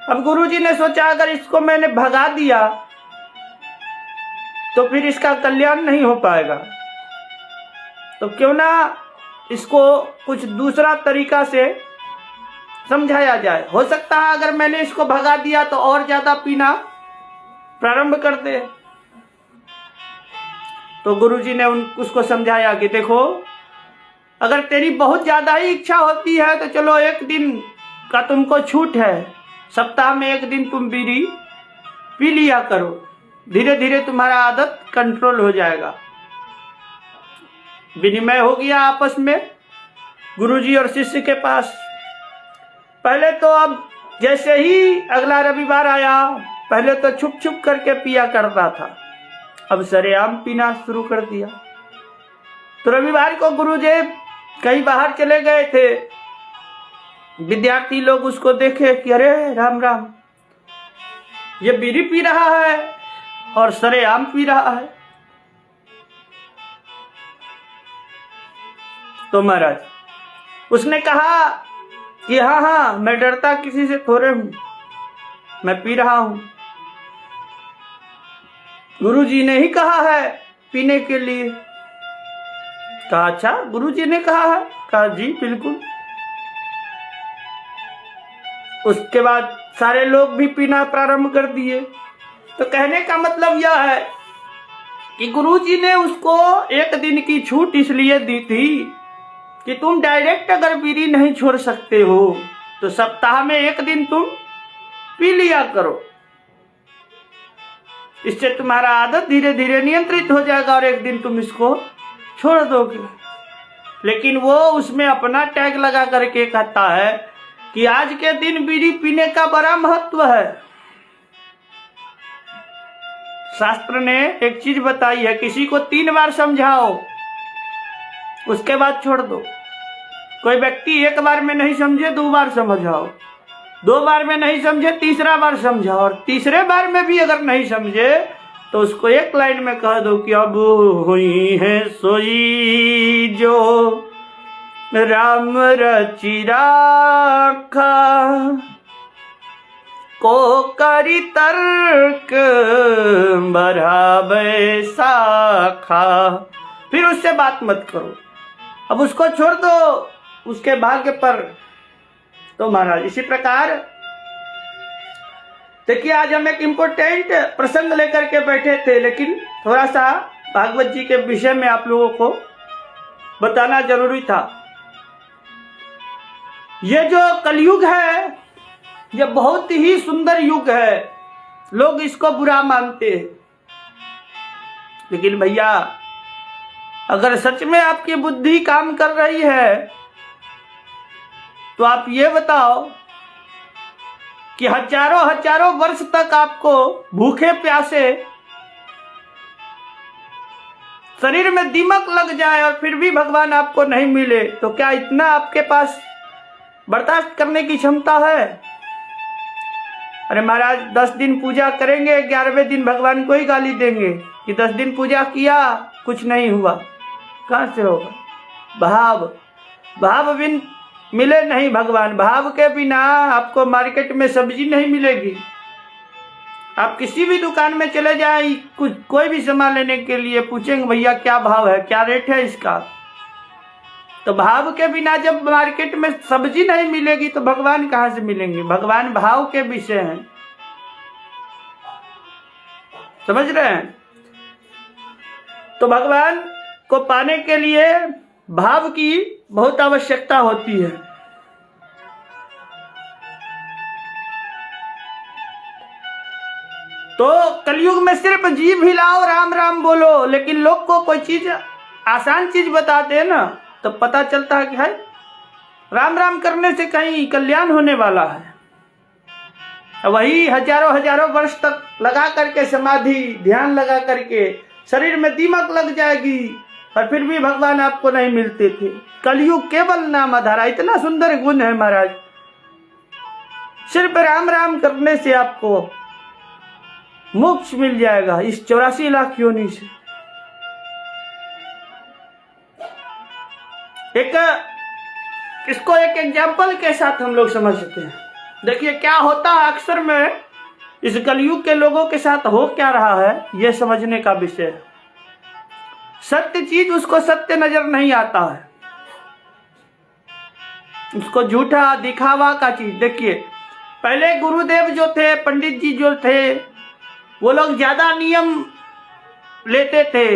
अब गुरुजी ने सोचा अगर इसको मैंने भगा दिया तो फिर इसका कल्याण नहीं हो पाएगा, तो क्यों ना इसको कुछ दूसरा तरीका से समझाया जाए। हो सकता है अगर मैंने इसको भगा दिया तो और ज्यादा पीना प्रारंभ कर दे। तो गुरुजी ने उसको समझाया कि देखो अगर तेरी बहुत ज्यादा ही इच्छा होती है तो चलो 1 दिन का तुमको छूट है, सप्ताह में 1 दिन तुम बीड़ी पी लिया करो, धीरे धीरे तुम्हारा आदत कंट्रोल हो जाएगा। विनिमय हो गया आपस में गुरुजी और शिष्य के पास। पहले तो अब जैसे ही अगला रविवार आया, पहले तो छुप छुप करके पिया करता था, अब सरेआम पीना शुरू कर दिया। तो रविवार को गुरुदेव कहीं बाहर चले गए थे, विद्यार्थी लोग उसको देखे कि अरे राम राम, ये बीड़ी पी रहा है और सरेआम पी रहा है। तो महाराज उसने कहा कि हाँ हाँ मैं डरता किसी से थोड़े हूं, मैं पी रहा हूं, गुरुजी ने ही कहा है पीने के लिए। कहा अच्छा गुरुजी ने कहा है? कहा जी बिल्कुल। उसके बाद सारे लोग भी पीना प्रारंभ कर दिए। तो कहने का मतलब यह है कि गुरुजी ने उसको एक दिन की छूट इसलिए दी थी कि तुम डायरेक्ट अगर बीड़ी नहीं छोड़ सकते हो तो सप्ताह में एक दिन तुम पी लिया करो। इससे तुम्हारा आदत धीरे धीरे नियंत्रित हो जाएगा और एक दिन तुम इसको छोड़ दोगे। लेकिन वो उसमें अपना टैग लगा करके कहता है कि आज के दिन बीड़ी पीने का बड़ा महत्व है। शास्त्र ने एक चीज बताई है, किसी को 3 बार समझाओ उसके बाद छोड़ दो। कोई व्यक्ति 1 बार में नहीं समझे 2 बार समझाओ, 2 बार में नहीं समझे 3रा बार समझाओ, और 3रे बार में भी अगर नहीं समझे तो उसको एक लाइन में कह दो कि अब हुई है सोई जो राम रचि राखा, को करी तर्क बढ़ावे शाखा। फिर उससे बात मत करो, अब उसको छोड़ दो उसके भाग्य पर। तो महाराज इसी प्रकार देखिए, आज हम एक इम्पोर्टेंट प्रसंग लेकर के बैठे थे, लेकिन थोड़ा सा भागवत जी के विषय में आप लोगों को बताना जरूरी था। ये जो कलयुग है ये बहुत ही सुंदर युग है। लोग इसको बुरा मानते हैं, लेकिन भैया अगर सच में आपकी बुद्धि काम कर रही है तो आप ये बताओ कि हजारों वर्ष तक आपको भूखे प्यासे शरीर में दीमक लग जाए और फिर भी भगवान आपको नहीं मिले, तो क्या इतना आपके पास बर्दाश्त करने की क्षमता है? अरे महाराज 10 दिन पूजा करेंगे, 11वें दिन भगवान को ही गाली देंगे कि 10 दिन पूजा किया कुछ नहीं हुआ। कहां से होगा? भाव बिन मिले नहीं भगवान। भाव के बिना आपको मार्केट में सब्जी नहीं मिलेगी। आप किसी भी दुकान में चले जाएं, कोई भी सामान लेने के लिए पूछेंगे भैया क्या भाव है, क्या रेट है इसका। तो भाव के बिना जब मार्केट में सब्जी नहीं मिलेगी तो भगवान कहां से मिलेंगे? भगवान भाव के विषय हैं, समझ रहे हैं? तो भगवान को पाने के लिए भाव की बहुत आवश्यकता होती है। तो कलयुग में सिर्फ जीभ हिलाओ, राम राम बोलो, लेकिन लोग को कोई चीज आसान चीज बताते हैं ना तो पता चलता है कि है राम राम करने से कहीं कल्याण होने वाला है। वही हजारों वर्ष तक लगा करके समाधि ध्यान लगा करके शरीर में दीमक लग जाएगी और फिर भी भगवान आपको नहीं मिलते थे। कलयुग केवल नाम आधारा, इतना सुंदर गुण है महाराज। सिर्फ राम राम करने से आपको मोक्ष मिल जाएगा इस 84 लाख योनि से। इसको एक एग्जाम्पल के साथ हम लोग समझ सकते हैं। देखिए क्या होता है अक्सर में इस कलयुग के लोगों के साथ हो क्या रहा है, यह समझने का विषय है। सत्य चीज उसको सत्य नजर नहीं आता है, उसको झूठा दिखावा का चीज। देखिए पहले गुरुदेव जो थे, पंडित जी जो थे, वो लोग ज्यादा नियम लेते थे,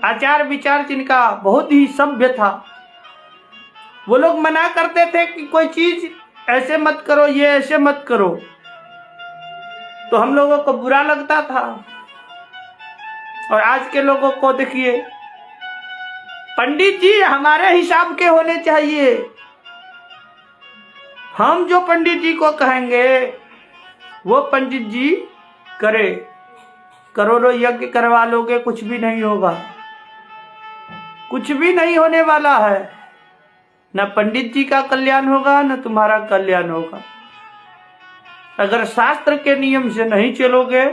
आचार विचार जिनका बहुत ही सभ्य था। वो लोग मना करते थे कि कोई चीज ऐसे मत करो, ये ऐसे मत करो, तो हम लोगों को बुरा लगता था। और आज के लोगों को देखिए, पंडित जी हमारे हिसाब के होने चाहिए, हम जो पंडित जी को कहेंगे वो पंडित जी करे। करोड़ों यज्ञ करवा लोगे कुछ भी नहीं होगा, कुछ भी नहीं होने वाला है। न पंडित जी का कल्याण होगा न तुम्हारा कल्याण होगा। अगर शास्त्र के नियम से नहीं चलोगे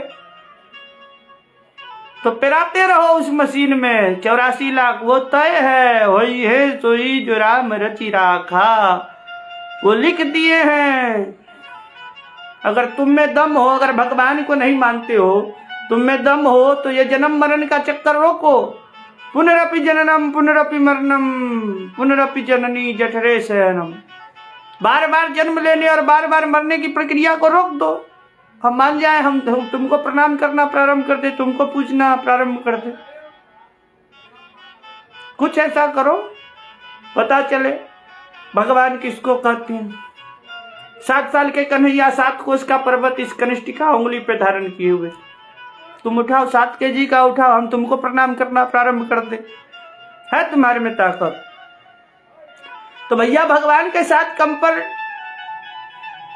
तो पेराते रहो उस मशीन में। 84 लाख वो तय है, होई है सोई जो राम रचि राखा, वो लिख दिए हैं। अगर तुम में दम हो, अगर भगवान को नहीं मानते हो, तुम में दम हो तो ये जन्म मरण का चक्कर रोको। पुनरपि जननम पुनरपि मरणम पुनरपि जननी जठरे शयनम। बार बार जन्म लेने और बार बार मरने की प्रक्रिया को रोक दो। हम मान जाए, हम तुमको प्रणाम करना प्रारंभ कर दे, तुमको पूजना प्रारंभ कर दे। कुछ ऐसा करो पता चले भगवान किसको कहते हैं। 7 साल के कन्हैया 7 कोस का पर्वत इस कनिष्ठिका उंगली पे धारण किए हुए, तुम उठाओ 7 केजी का उठाओ, हम तुमको प्रणाम करना प्रारंभ कर दे। है तुम्हारे में ताकत तो भैया भगवान के साथ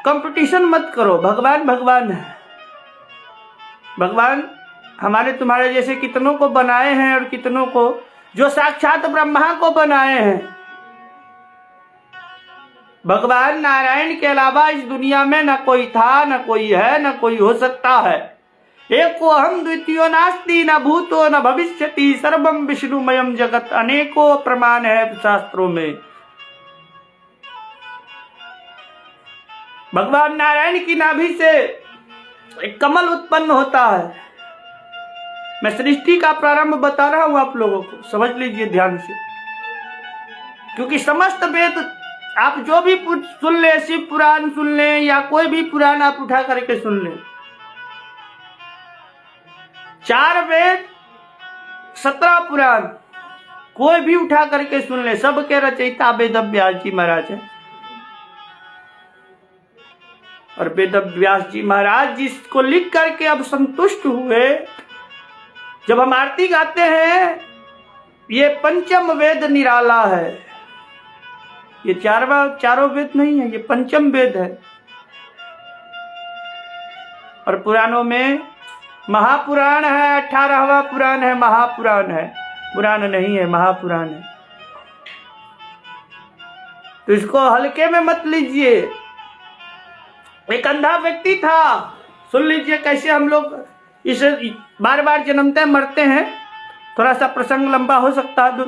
कंपटीशन मत करो। भगवान भगवान है। भगवान हमारे तुम्हारे जैसे कितनों को बनाए हैं और कितनों को जो साक्षात ब्रह्मा को बनाए हैं। भगवान नारायण के अलावा इस दुनिया में न कोई था, न कोई है, न कोई हो सकता है। एको अहम द्वितीयो नास्ति, न भूतो न भविष्यति, सर्वम विष्णुमयम जगत। अनेकों प्रमाण है शास्त्रों में। भगवान नारायण की नाभि से एक कमल उत्पन्न होता है। मैं सृष्टि का प्रारंभ बता रहा हूं आप लोगों को, समझ लीजिए ध्यान से, क्योंकि समस्त वेद आप जो भी सुन ले, शिव पुराण सुन ले या कोई भी पुराण आप उठा करके सुन ले, 4 वेद 17 पुराण कोई भी उठा करके सुन ले, सबके रचयिता वेद व्यास जी महाराज है। और वेद व्यास जी महाराज जिसको लिख करके अब संतुष्ट हुए। जब हम आरती गाते हैं, ये पंचम वेद निराला है। ये चारों वेद नहीं है, ये पंचम वेद है। और पुराणों में महापुराण है, 18वां पुराण है, महापुराण है, पुराण नहीं है, महापुराण है। तो इसको हल्के में मत लीजिए। एक अंधा व्यक्ति था, सुन लीजिए कैसे हम लोग इसे बार बार जन्मते मरते हैं। थोड़ा सा प्रसंग लंबा हो सकता है,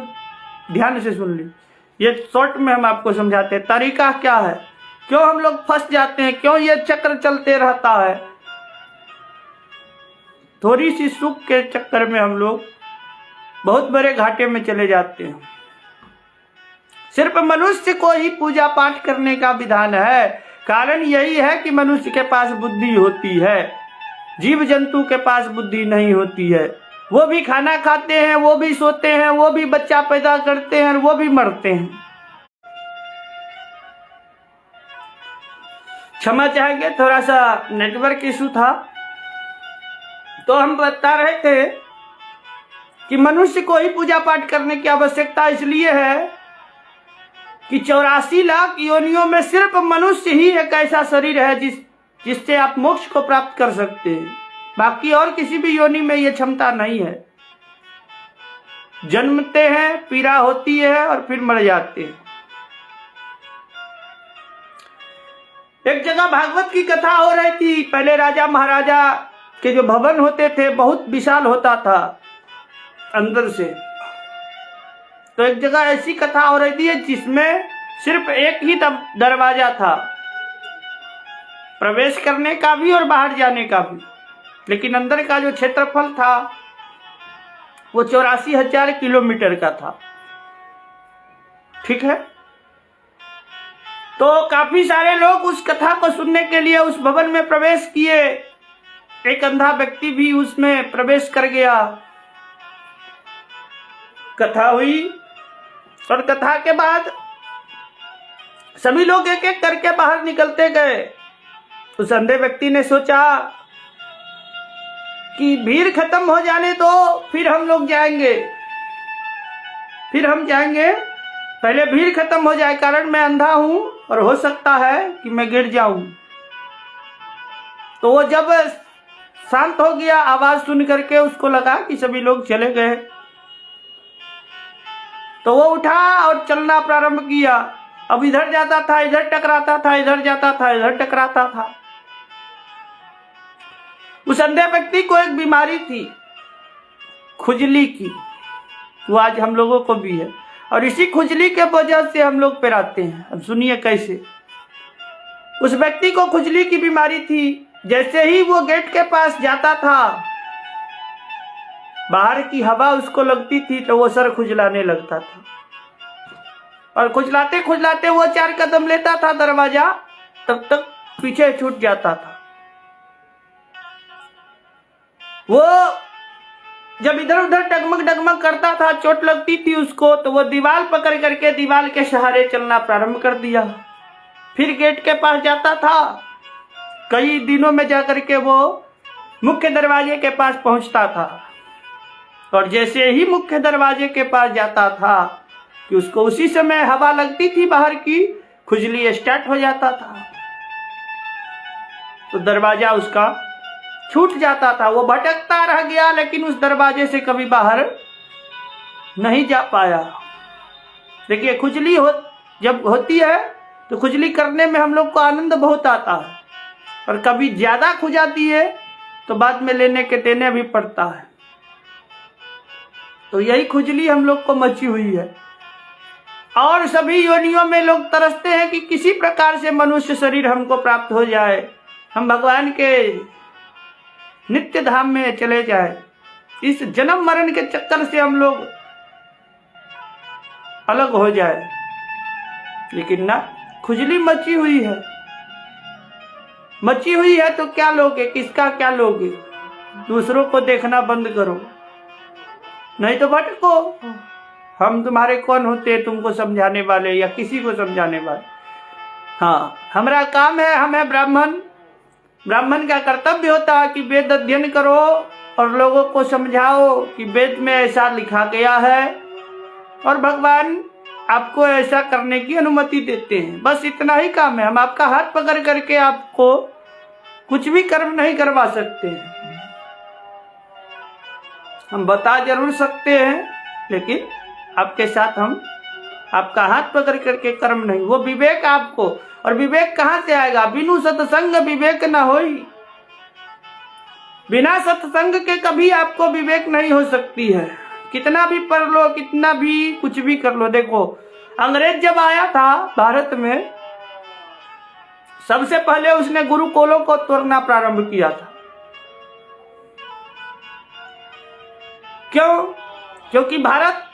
ध्यान से सुन लीजिए। ये शॉर्ट में हम आपको समझाते हैं तरीका क्या है, क्यों हम लोग फंस जाते हैं, क्यों ये चक्र चलते रहता है। थोड़ी सी सुख के चक्कर में हम लोग बहुत बड़े घाटे में चले जाते हैं। सिर्फ मनुष्य को ही पूजा पाठ करने का विधान है। कारण यही है कि मनुष्य के पास बुद्धि होती है, जीव जंतु के पास बुद्धि नहीं होती है। वो भी खाना खाते हैं, वो भी सोते हैं, वो भी बच्चा पैदा करते हैं और वो भी मरते हैं। क्षमा चाहेंगे, थोड़ा सा नेटवर्क इशू था। तो हम बता रहे थे कि मनुष्य को ही पूजा पाठ करने की आवश्यकता इसलिए है कि 84 लाख योनियों में सिर्फ मनुष्य ही एक ऐसा शरीर है जिससे आप मोक्ष को प्राप्त कर सकते हैं। बाकी और किसी भी योनि में यह क्षमता नहीं है। जन्मते हैं, पीड़ा होती है और फिर मर जाते हैं। एक जगह भागवत की कथा हो रही थी। पहले राजा महाराजा के जो भवन होते थे बहुत विशाल होता था अंदर से। तो एक जगह ऐसी कथा हो रही थी जिसमें सिर्फ एक ही दरवाजा था, प्रवेश करने का भी और बाहर जाने का भी। लेकिन अंदर का जो क्षेत्रफल था वो 84,000 किलोमीटर का था। ठीक है। तो काफी सारे लोग उस कथा को सुनने के लिए उस भवन में प्रवेश किए। एक अंधा व्यक्ति भी उसमें प्रवेश कर गया। कथा हुई और कथा के बाद सभी लोग एक एक करके बाहर निकलते गए। उस अंधे व्यक्ति ने सोचा कि भीड़ खत्म हो जाने दो, फिर हम लोग जाएंगे, फिर हम जाएंगे, पहले भीड़ खत्म हो जाए। कारण मैं अंधा हूं और हो सकता है कि मैं गिर जाऊं। तो वो जब शांत हो गया, आवाज सुन करके उसको लगा कि सभी लोग चले गए, तो वो उठा और चलना प्रारंभ किया। अब इधर जाता था, इधर टकराता था, इधर जाता था, इधर टकराता था। उस अंधे व्यक्ति को एक बीमारी थी, खुजली की। वो आज हम लोगों को भी है और इसी खुजली के वजह से हम लोग पिराते हैं। अब सुनिए कैसे। उस व्यक्ति को खुजली की बीमारी थी। जैसे ही वो गेट के पास जाता था, बाहर की हवा उसको लगती थी तो वो सर खुजलाने लगता था। और खुजलाते खुजलाते वो 4 कदम लेता था दरवाजा, तब तक पीछे छूट जाता था। वो जब इधर उधर डगमग डगमग करता था, चोट लगती थी उसको, तो वो दीवार पकड़ करके दीवार के सहारे चलना प्रारंभ कर दिया। फिर गेट के पास जाता था, कई दिनों में जाकर के वो मुख्य दरवाजे के पास पहुंचता था, और जैसे ही मुख्य दरवाजे के पास जाता था कि उसको उसी समय हवा लगती थी बाहर की, खुजली स्टार्ट हो जाता था, तो दरवाजा उसका छूट जाता था। वो भटकता रह गया, लेकिन उस दरवाजे से कभी बाहर नहीं जा पाया। देखिए, खुजली जब होती है तो खुजली करने में हम लोग को आनंद बहुत आता है, और कभी ज्यादा खुजाती है तो बाद में लेने के देने भी पड़ता है। तो यही खुजली हम लोग को मची हुई है, और सभी योनियों में लोग तरसते हैं कि किसी प्रकार से मनुष्य शरीर हमको प्राप्त हो जाए, हम भगवान के नित्य धाम में चले जाए। इस जन्म मरण के चक्कर से हम लोग अलग हो जाए, लेकिन ना, खुजली मची हुई है। मची हुई है तो क्या लोगे, किसका क्या लोगे? दूसरों को देखना बंद करो, नहीं तो भटको। हम तुम्हारे कौन होते तुमको समझाने वाले या किसी को समझाने वाले? हाँ, हमारा काम है, हम है ब्राह्मण। ब्राह्मण का कर्तव्य होता है कि वेद अध्ययन करो और लोगों को समझाओ कि वेद में ऐसा लिखा गया है और भगवान आपको ऐसा करने की अनुमति देते हैं। बस इतना ही काम है। हम आपका हाथ पकड़ करके आपको कुछ भी कर्म नहीं करवा सकते हैं। हम बता जरूर सकते हैं, लेकिन आपके साथ हम आपका हाथ पकड़ करके कर्म नहीं। वो विवेक आपको, और विवेक कहाँ से आएगा? बिनु सत्संग विवेक न होई। बिना सत्संग के कभी आपको विवेक नहीं हो सकती है। कितना भी पढ़ लो, कितना भी कुछ भी कर लो। देखो, अंग्रेज जब आया था भारत में, सबसे पहले उसने गुरुकुलों को तोड़ना प्रारंभ किया था। क्यों? क्योंकि भारत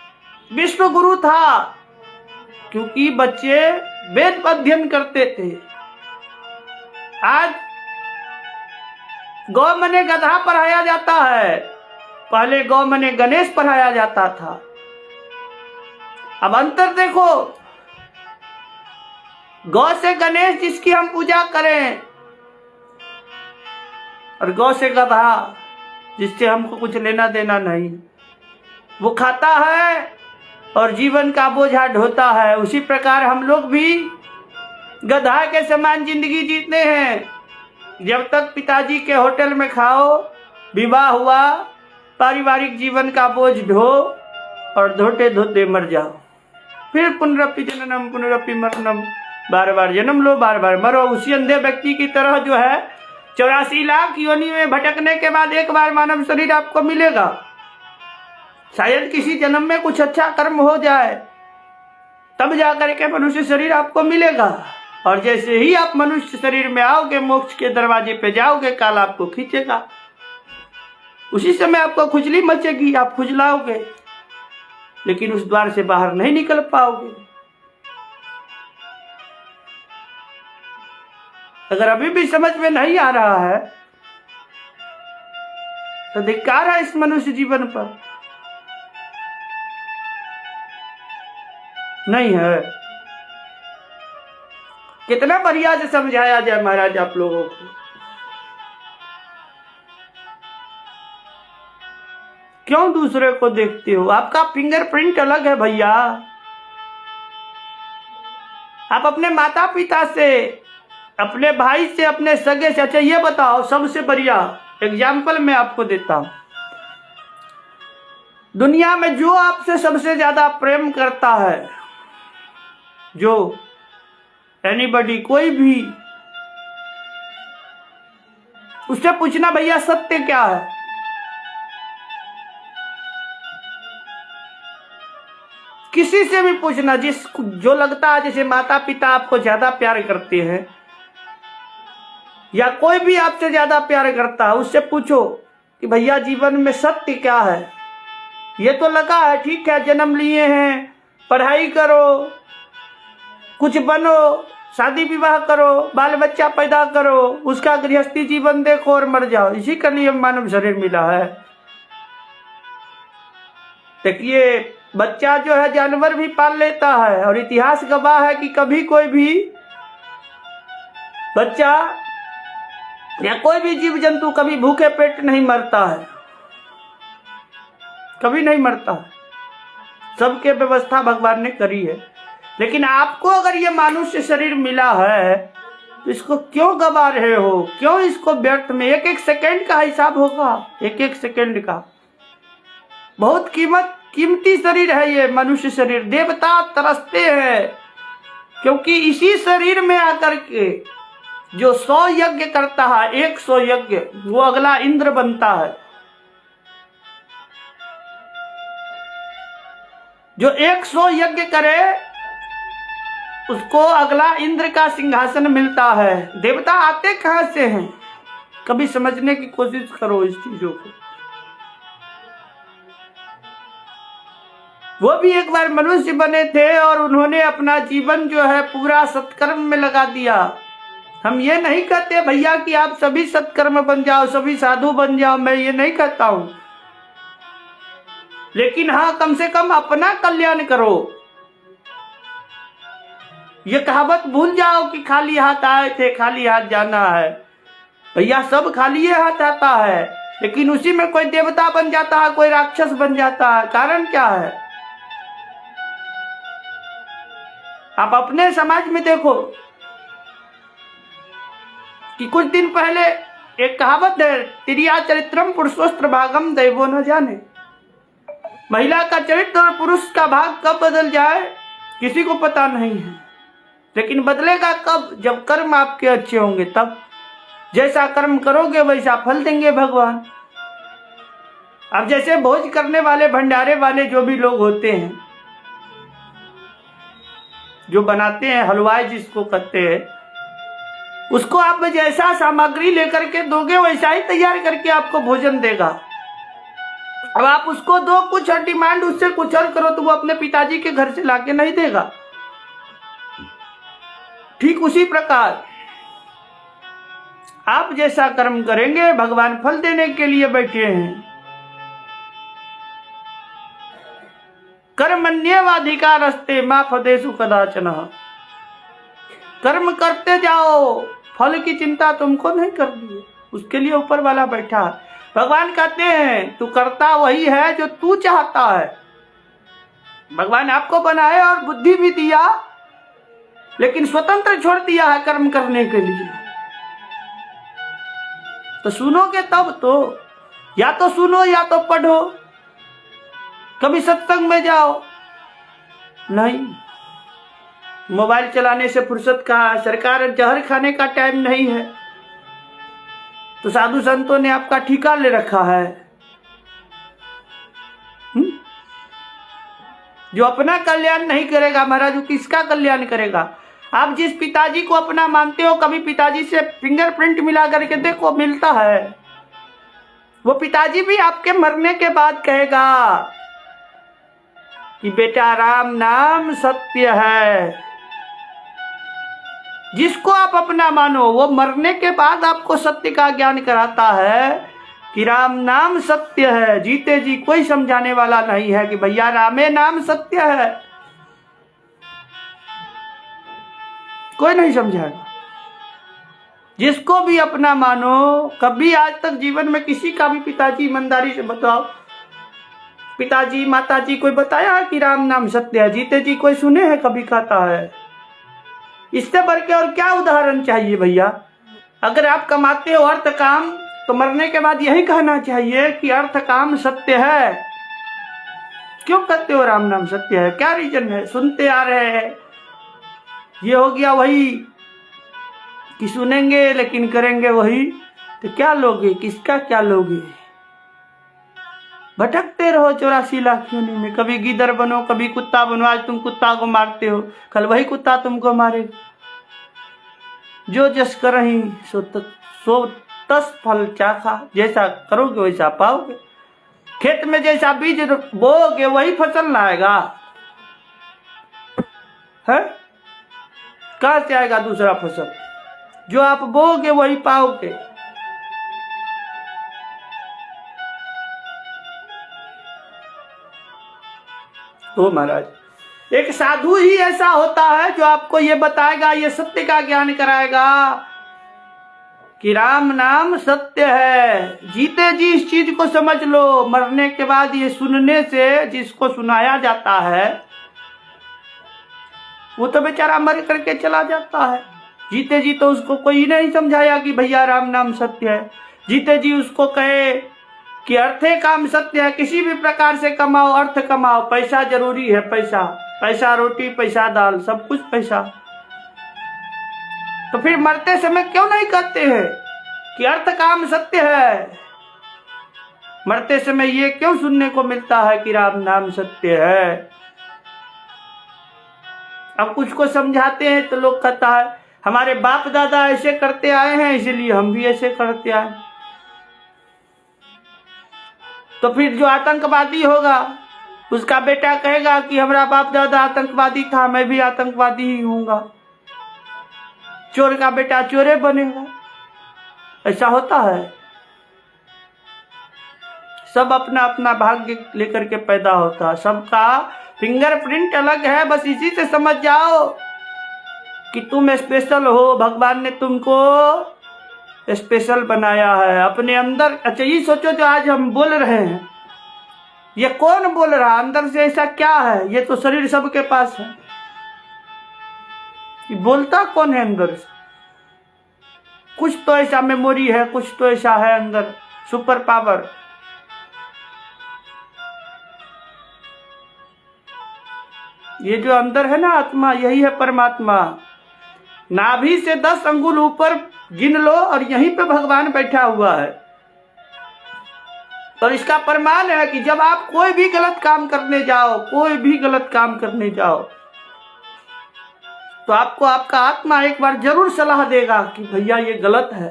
विश्व गुरु था, क्योंकि बच्चे वेद अध्ययन करते थे। आज गौ मने गधा पढ़ाया जाता है, पहले गौ मने गणेश पढ़ाया जाता था। अब अंतर देखो, गौ से गणेश जिसकी हम पूजा करें, और गौ से गधा जिससे हमको कुछ लेना देना नहीं। वो खाता है और जीवन का बोझा ढोता है। उसी प्रकार हम लोग भी गधा के समान जिंदगी जीते हैं। जब तक पिताजी के होटल में खाओ, विवाह हुआ, पारिवारिक जीवन का बोझ ढो और धोते धोते मर जाओ। फिर पुनरपि जननम पुनरपि मरणम, बार बार जन्म लो, बार बार मरो। उसी अंधे व्यक्ति की तरह जो है 84 लाख योनि में भटकने के बाद एक बार मानव शरीर आपको मिलेगा। शायद किसी जन्म में कुछ अच्छा कर्म हो जाए, तब जाकर के मनुष्य शरीर आपको मिलेगा। और जैसे ही आप मनुष्य शरीर में आओगे, मोक्ष के दरवाजे पे जाओगे, काल आपको खींचेगा। उसी समय आपको खुजली मचेगी, आप खुजलाओगे, लेकिन उस द्वार से बाहर नहीं निकल पाओगे। अगर अभी भी समझ में नहीं आ रहा है तो धिक्कार है इस मनुष्य जीवन पर। नहीं है। कितना बढ़िया से समझाया जाए महाराज आप लोगों को। क्यों दूसरे को देखते हो? आपका फिंगरप्रिंट अलग है भैया। आप अपने माता पिता से, अपने भाई से, अपने सगे से, अच्छा ये बताओ, सबसे बढ़िया एग्जाम्पल मैं आपको देता हूं। दुनिया में जो आपसे सबसे ज्यादा प्रेम करता है, जो एनीबडी, कोई भी, उससे पूछना भैया सत्य क्या है। किसी से भी पूछना, जो लगता है जैसे माता पिता आपको ज्यादा प्यार करते हैं या कोई भी आपसे ज्यादा प्यार करता है, उससे पूछो कि भैया जीवन में सत्य क्या है। ये तो लगा है, ठीक है, जन्म लिए हैं, पढ़ाई करो, कुछ बनो, शादी विवाह करो, बाल बच्चा पैदा करो, उसका गृहस्थी जीवन देखो और मर जाओ। इसी के लिए मानव शरीर मिला है। देखिए बच्चा जो है जानवर भी पाल लेता है, और इतिहास गवाह है कि कभी कोई भी बच्चा या कोई भी जीव जंतु कभी भूखे पेट नहीं मरता है, कभी नहीं मरता है। सबके व्यवस्था भगवान ने करी है। लेकिन आपको अगर ये मनुष्य शरीर मिला है तो इसको क्यों गवा रहे हो? क्यों इसको व्यर्थ में? एक एक सेकंड का हिसाब होगा, एक एक सेकंड का। बहुत कीमती शरीर है ये मनुष्य शरीर। देवता तरसते हैं, क्योंकि इसी शरीर में आकर के जो 100 यज्ञ करता है, 100 यज्ञ, वो अगला इंद्र बनता है। जो 100 यज्ञ करे उसको अगला इंद्र का सिंहासन मिलता है। देवता आते कहां से हैं? कभी समझने की कोशिश करो इस चीजों को। वो भी एक बार मनुष्य बने थे और उन्होंने अपना जीवन जो है पूरा सत्कर्म में लगा दिया। हम ये नहीं कहते भैया कि आप सभी सत्कर्म बन जाओ, सभी साधु बन जाओ, मैं ये नहीं कहता हूं। लेकिन हाँ, कम से कम अपना कल्याण करो। ये कहावत भूल जाओ कि खाली हाथ आए थे खाली हाथ जाना है। भैया सब खाली हाथ आता है, लेकिन उसी में कोई देवता बन जाता है, कोई राक्षस बन जाता है। कारण क्या है? आप अपने समाज में देखो कि कुछ दिन पहले एक कहावत है, तिरिया चरित्रम पुरुषोस्त्र भागम दैवो न जाने। महिला का चरित्र और पुरुष का भाग कब बदल जाए किसी को पता नहीं है, लेकिन बदलेगा कब? जब कर्म आपके अच्छे होंगे तब। जैसा कर्म करोगे वैसा फल देंगे भगवान। अब जैसे भोज करने वाले, भंडारे वाले जो भी लोग होते हैं, जो बनाते हैं, हलवाई जिसको कहते हैं, उसको आप जैसा सामग्री लेकर के दोगे वैसा ही तैयार करके आपको भोजन देगा। अब आप उसको दो कुछ और डिमांड उससे कुछ और करो तो वो अपने पिताजी के घर से लाके नहीं देगा। ठीक उसी प्रकार आप जैसा कर्म करेंगे भगवान फल देने के लिए बैठे हैं। कर्मण्येवाधिकारस्ते मा फलेषु कदाचन। कर्म करते जाओ, फल की चिंता तुमको नहीं करनी है, उसके लिए ऊपर वाला बैठा है। भगवान कहते हैं तू करता वही है जो तू चाहता है। भगवान आपको बनाए और बुद्धि भी दिया, लेकिन स्वतंत्र छोड़ दिया है कर्म करने के लिए। तो सुनोगे तब तो, या तो सुनो या तो पढ़ो। कभी सत्संग में जाओ, नहीं। मोबाइल चलाने से फुर्सत कहाँ? सरकार जहर खाने का टाइम नहीं है, तो साधु संतों ने आपका ठिका ले रखा है। जो अपना कल्याण नहीं करेगा महाराज, वो किसका कल्याण करेगा? आप जिस पिताजी को अपना मानते हो, कभी पिताजी से फिंगरप्रिंट मिला करके देखो, मिलता है। वो पिताजी भी आपके मरने के बाद कहेगा कि बेटा राम नाम सत्य है। जिसको आप अपना मानो वो मरने के बाद आपको सत्य का ज्ञान कराता है कि राम नाम सत्य है। जीते जी कोई समझाने वाला नहीं है कि भैया रामे नाम सत्य है, कोई नहीं समझाएगा। जिसको भी अपना मानो, कभी आज तक जीवन में किसी का भी पिताजी, ईमानदारी से बताओ, पिताजी माताजी कोई बताया है कि राम नाम सत्य है? जीते जी कोई सुने हैं कभी कहता है? इससे बढ़ के और क्या उदाहरण चाहिए भैया? अगर आप कमाते हो अर्थ काम, तो मरने के बाद यही कहना चाहिए कि अर्थ काम सत्य है। क्यों कहते हो राम नाम सत्य है? क्या रीजन है? सुनते आ रहे हैं, ये हो गया वही कि सुनेंगे लेकिन करेंगे वही। तो क्या लोगे? किसका क्या लोगे? भटकते रहो 84 लाख योनि में। कभी गिदर बनो, कभी कुत्ता बनो। आज तुम कुत्ता को मारते हो, कल वही कुत्ता तुमको मारेगा। जो जस करही सो तस फल चाखा। जैसा करोगे वैसा पाओगे। खेत में जैसा बीज बोओगे वही फसल लाएगा है। कहाँ से आएगा दूसरा फसल? जो आप बोओगे वही पाओगे। तो महाराज एक साधु ही ऐसा होता है जो आपको ये बताएगा, ये सत्य का ज्ञान कराएगा कि राम नाम सत्य है। जीते जी इस चीज को समझ लो। मरने के बाद ये सुनने से जिसको सुनाया जाता है वो तो बेचारा मर करके चला जाता है। जीते जी तो उसको कोई नहीं समझाया कि भैया राम नाम सत्य है। जीते जी उसको कहे कि अर्थे काम सत्य है, किसी भी प्रकार से कमाओ, अर्थ कमाओ, पैसा जरूरी है, पैसा पैसा रोटी, पैसा दाल, सब कुछ पैसा। तो फिर मरते समय क्यों नहीं कहते हैं कि अर्थ काम सत्य है? मरते समय ये क्यों सुनने को मिलता है कि राम नाम सत्य है? अब कुछ को समझाते हैं तो लोग कहता है हमारे बाप दादा ऐसे करते आए हैं इसलिए हम भी ऐसे करते आए। तो फिर जो आतंकवादी होगा उसका बेटा कहेगा कि हमारा बाप दादा आतंकवादी था, मैं भी आतंकवादी ही हूँगा। चोर का बेटा चोरे बनेगा। ऐसा होता है। सब अपना अपना भाग्य लेकर के पैदा होता है। सबका फिंगरप्रिंट अलग है। बस इसी से समझ जाओ कि तुम स्पेशल हो। भगवान ने तुमको स्पेशल बनाया है अपने अंदर। अच्छा ये सोचो जो आज हम बोल रहे हैं ये कौन बोल रहा? अंदर से ऐसा क्या है? ये तो शरीर सबके पास है। ये बोलता कौन है अंदर से? कुछ तो ऐसा मेमोरी है, कुछ तो ऐसा है अंदर, सुपर पावर। ये जो अंदर है ना आत्मा, यही है परमात्मा। नाभि से 10 अंगुल ऊपर गिन लो और यहीं पे भगवान बैठा हुआ है। और इसका प्रमाण है कि जब आप कोई भी गलत काम करने जाओ, कोई भी गलत काम करने जाओ, तो आपको आपका आत्मा एक बार जरूर सलाह देगा कि भैया ये गलत है।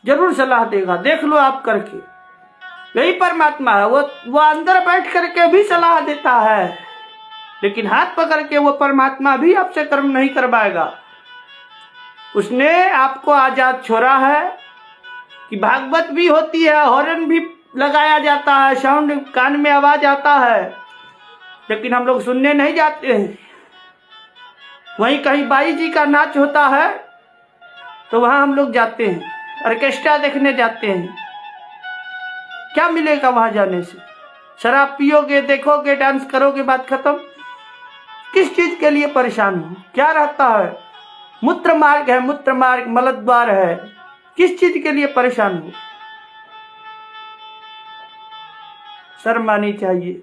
जरूर सलाह देगा, देख लो आप करके। यही परमात्मा है। वो अंदर बैठ करके भी सलाह देता है, लेकिन हाथ पकड़ के वो परमात्मा भी आपसे कर्म नहीं करवाएगा। उसने आपको आजाद छोड़ा है कि भागवत भी होती है, हॉर्न भी लगाया जाता है, साउंड कान में आवाज आता है, लेकिन हम लोग सुनने नहीं जाते हैं। वहीं कहीं बाई जी का नाच होता है तो वहां हम लोग जाते हैं, ऑर्केस्ट्रा देखने जाते हैं। क्या मिलेगा वहां जाने से? शराब पियोगे, देखोगे, डांस करोगे, बात खत्म। किस चीज के लिए परेशान हो? क्या रहता है? मूत्र मार्ग है, मूत्र मार्ग, मलद्वार है। किस चीज के लिए परेशान हो? शर्म आनी चाहिए।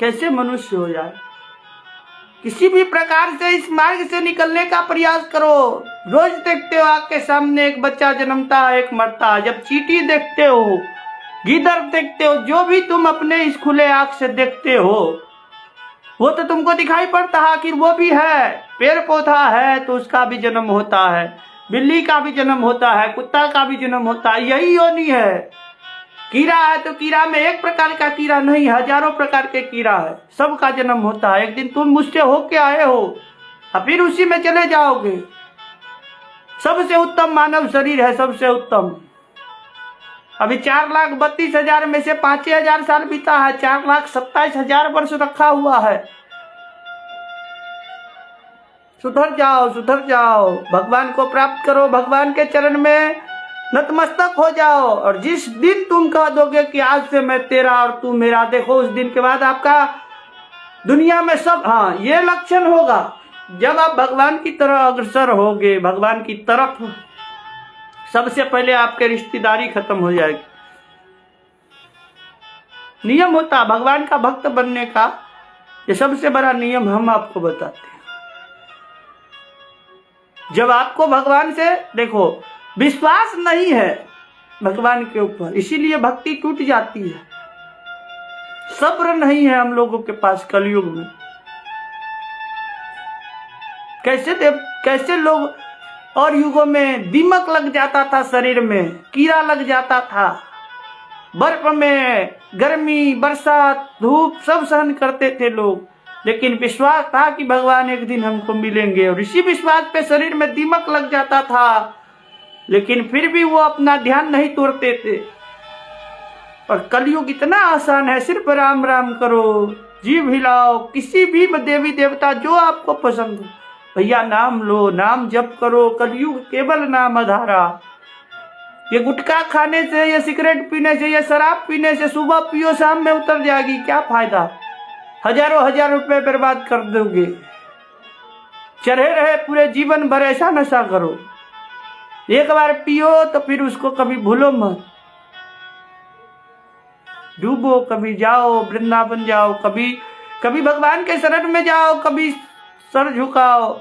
कैसे मनुष्य हो जाए? किसी भी प्रकार से इस मार्ग से निकलने का प्रयास करो। रोज देखते हो आपके सामने एक बच्चा जन्मता है, एक मरता है। जब चींटी देखते हो, गीदड़ देखते हो, जो भी तुम अपने इस खुले आंख से देखते हो वो तो तुमको दिखाई पड़ता है कि वो भी है। पेड़ पौधा है तो उसका भी जन्म होता है, बिल्ली का भी जन्म होता है, कुत्ता का भी जन्म होता है। यही योनि है। कीड़ा है तो कीड़ा में एक प्रकार का कीड़ा नहीं, हजारों प्रकार के कीड़ा है। सबका जन्म होता है। एक दिन तुम मुझसे होके आए हो और फिर उसी में चले जाओगे। सबसे उत्तम मानव शरीर है, सबसे उत्तम। अभी 4,32,000 में से 5,000 साल बीता है। 4,27,000 वर्ष रखा हुआ है। सुधर जाओ, सुधर जाओ, भगवान को प्राप्त करो, भगवान के चरण में नतमस्तक हो जाओ। और जिस दिन तुम कह दोगे कि आज से मैं तेरा और तू मेरा, देखो उस दिन के बाद आपका दुनिया में सब, हाँ ये लक्षण होगा। जब आप भगवान की तरफ अग्रसर होगे, भगवान की तरफ, सबसे पहले आपके रिश्तेदारी खत्म हो जाएगी। नियम होता भगवान का भक्त बनने का, ये सबसे बड़ा नियम हम आपको बताते हैं। जब आपको भगवान से, देखो विश्वास नहीं है भगवान के ऊपर, इसीलिए भक्ति टूट जाती है। सब्र नहीं है हम लोगों के पास कलयुग में। कैसे लोग और युगों में दीमक लग जाता था, शरीर में कीड़ा लग जाता था, बर्फ में गर्मी बरसात धूप सब सहन करते थे लोग, लेकिन विश्वास था कि भगवान एक दिन हमको मिलेंगे, और इसी विश्वास पे शरीर में दीमक लग जाता था, लेकिन फिर भी वो अपना ध्यान नहीं तोड़ते थे। और कलयुग इतना आसान है, सिर्फ राम राम करो, जीव हिलाओ, किसी भी देवी देवता जो आपको पसंद हो भैया नाम लो, नाम जप करो। कलयुग केवल नाम आधारा। ये गुटखा खाने से, ये सिगरेट पीने से, ये शराब पीने से सुबह पियो शाम में उतर जाएगी, क्या फायदा? हजारों हजार रुपए बर्बाद कर दोगे। चढ़े रहे पूरे जीवन भर ऐसा नशा करो, एक बार पियो तो फिर उसको कभी भूलो मत। डूबो, कभी जाओ वृंदावन जाओ, कभी भगवान के शरण में जाओ, कभी सर झुकाओ,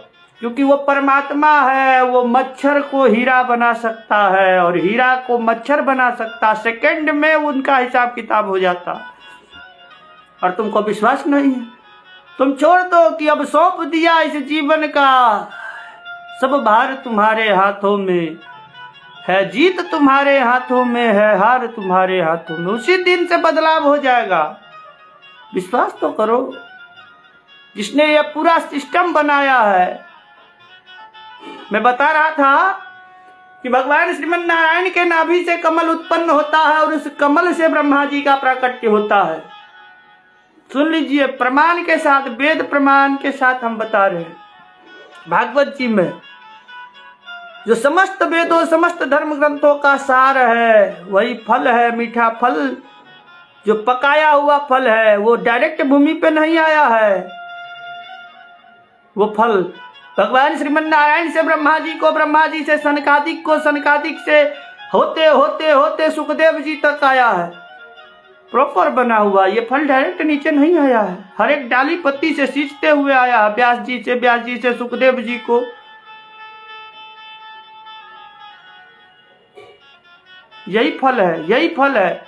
क्योंकि वो परमात्मा है। वो मच्छर को हीरा बना सकता है और हीरा को मच्छर बना सकता, सेकंड में उनका हिसाब किताब हो जाता। और तुमको विश्वास नहीं है, तुम छोड़ दो कि अब सौंप दिया इस जीवन का, सब भार तुम्हारे हाथों में है, जीत तुम्हारे हाथों में है, हार तुम्हारे हाथों में। उसी दिन से बदलाव हो जाएगा। विश्वास तो करो, जिसने ये पूरा सिस्टम बनाया है। मैं बता रहा था कि भगवान श्रीमन नारायण के नाभि से कमल उत्पन्न होता है और उस कमल से ब्रह्मा जी का प्राकट्य होता है। सुन लीजिए, प्रमाण के साथ, वेद प्रमाण के साथ हम बता रहे हैं। भागवत जी में जो समस्त वेदों समस्त धर्म ग्रंथों का सार है, वही फल है, मीठा फल, जो पकाया हुआ फल है, वो डायरेक्ट भूमि पे नहीं आया है। वो फल भगवान श्रीमन नारायण से ब्रह्मा जी को, ब्रह्मा जी से सनकादिक को, सनकादिक से होते होते होते सुखदेव जी तक आया है, प्रॉपर बना हुआ। ये फल डायरेक्ट नीचे नहीं आया है, हर एक डाली पत्ती से सींचते हुए आया है, व्यास जी से, व्यास जी से सुखदेव जी को। यही फल है, यही फल है।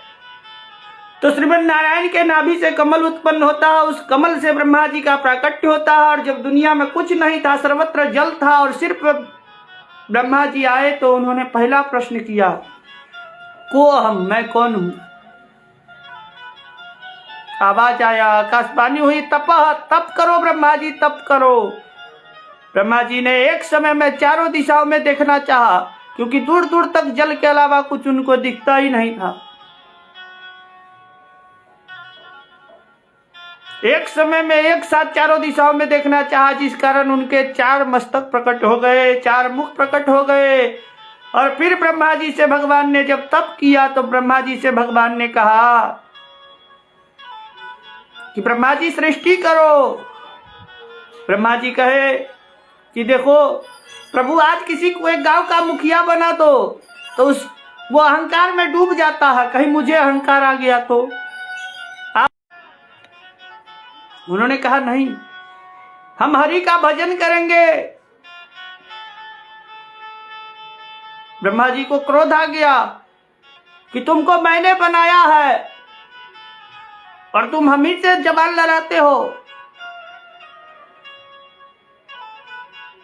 तो श्रीमन नारायण के नाभि से कमल उत्पन्न होता है, उस कमल से ब्रह्मा जी का प्राकट्य होता है। और जब दुनिया में कुछ नहीं था, सर्वत्र जल था और सिर्फ ब्रह्मा जी आए, तो उन्होंने पहला प्रश्न किया, को अहम, मैं कौन हूं? आवाज आया, आकाशवाणी हुई, तपह, तप करो ब्रह्मा जी, तप करो। ब्रह्मा जी ने एक समय में चारों दिशाओं में देखना चाहा, क्योंकि दूर दूर तक जल के अलावा कुछ उनको दिखता ही नहीं था। एक समय में एक साथ चारों दिशाओं में देखना चाहा, जिस कारण उनके 4 मस्तक प्रकट हो गए, 4 मुख प्रकट हो गए। और फिर ब्रह्मा जी से भगवान ने जब तप किया, तो ब्रह्मा जी से भगवान ने कहा कि ब्रह्मा जी सृष्टि करो। ब्रह्मा जी कहे कि देखो प्रभु, आज किसी को एक गांव का मुखिया बना दो, तो वो अहंकार में डूब जाता है, कहीं मुझे अहंकार आ गया तो। उन्होंने कहा नहीं, हम हरि का भजन करेंगे। ब्रह्मा जी को क्रोध आ गया कि तुमको मैंने बनाया है और तुम हम ही से जबान लड़ाते हो।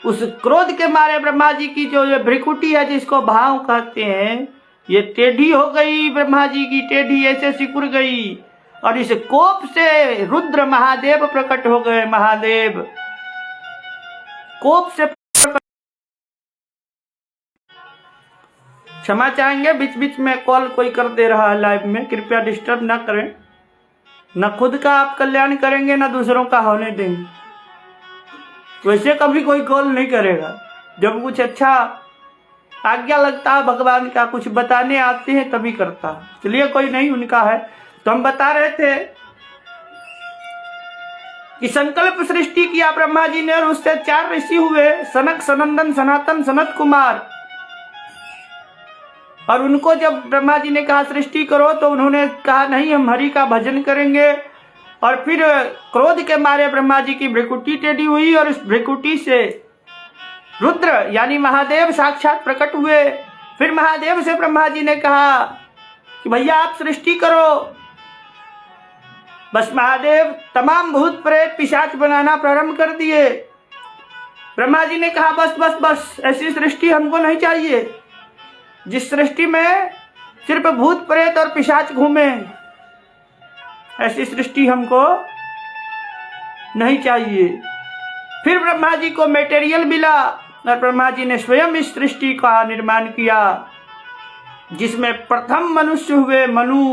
उस क्रोध के मारे ब्रह्मा जी की जो ये भ्रिकुटी है, जिसको भाव कहते हैं, ये टेढ़ी हो गई। ब्रह्मा जी की टेढ़ी ऐसे सिकुड़ गई और इस कोप से रुद्र महादेव प्रकट हो गए। महादेव कोप से क्षमा चाहेंगे, बीच बीच में कॉल कोई कर दे रहा है लाइव में, कृपया डिस्टर्ब ना करें। न खुद का आप कल्याण करेंगे, न दूसरों का होने देंगे। वैसे कभी कोई कॉल नहीं करेगा, जब कुछ अच्छा आज्ञा लगता है भगवान का, कुछ बताने आते हैं तभी करता है, इसलिए कोई नहीं उनका है। तो हम बता रहे थे कि संकल्प सृष्टि किया ब्रह्मा जी ने, और उससे 4 ऋषि हुए, सनक, सनंदन, सनातन, सनत कुमार। और उनको जब ब्रह्मा जी ने कहा सृष्टि करो, तो उन्होंने कहा नहीं, हम हरि का भजन करेंगे। और फिर क्रोध के मारे ब्रह्मा जी की भ्रिकुटी टेढ़ी हुई और इस भ्रिकुटी से रुद्र यानी महादेव साक्षात प्रकट हुए। फिर महादेव से ब्रह्मा जी ने कहा कि भैया आप सृष्टि करो। बस महादेव तमाम भूत प्रेत पिशाच बनाना प्रारंभ कर दिए। ब्रह्मा जी ने कहा बस बस बस, ऐसी सृष्टि हमको नहीं चाहिए जिस सृष्टि में सिर्फ भूत प्रेत और पिशाच घूमे। ऐसी सृष्टि हमको नहीं चाहिए। फिर ब्रह्मा जी को मटेरियल मिला और ब्रह्मा जी ने स्वयं इस सृष्टि का निर्माण किया, जिसमें प्रथम मनुष्य हुए मनु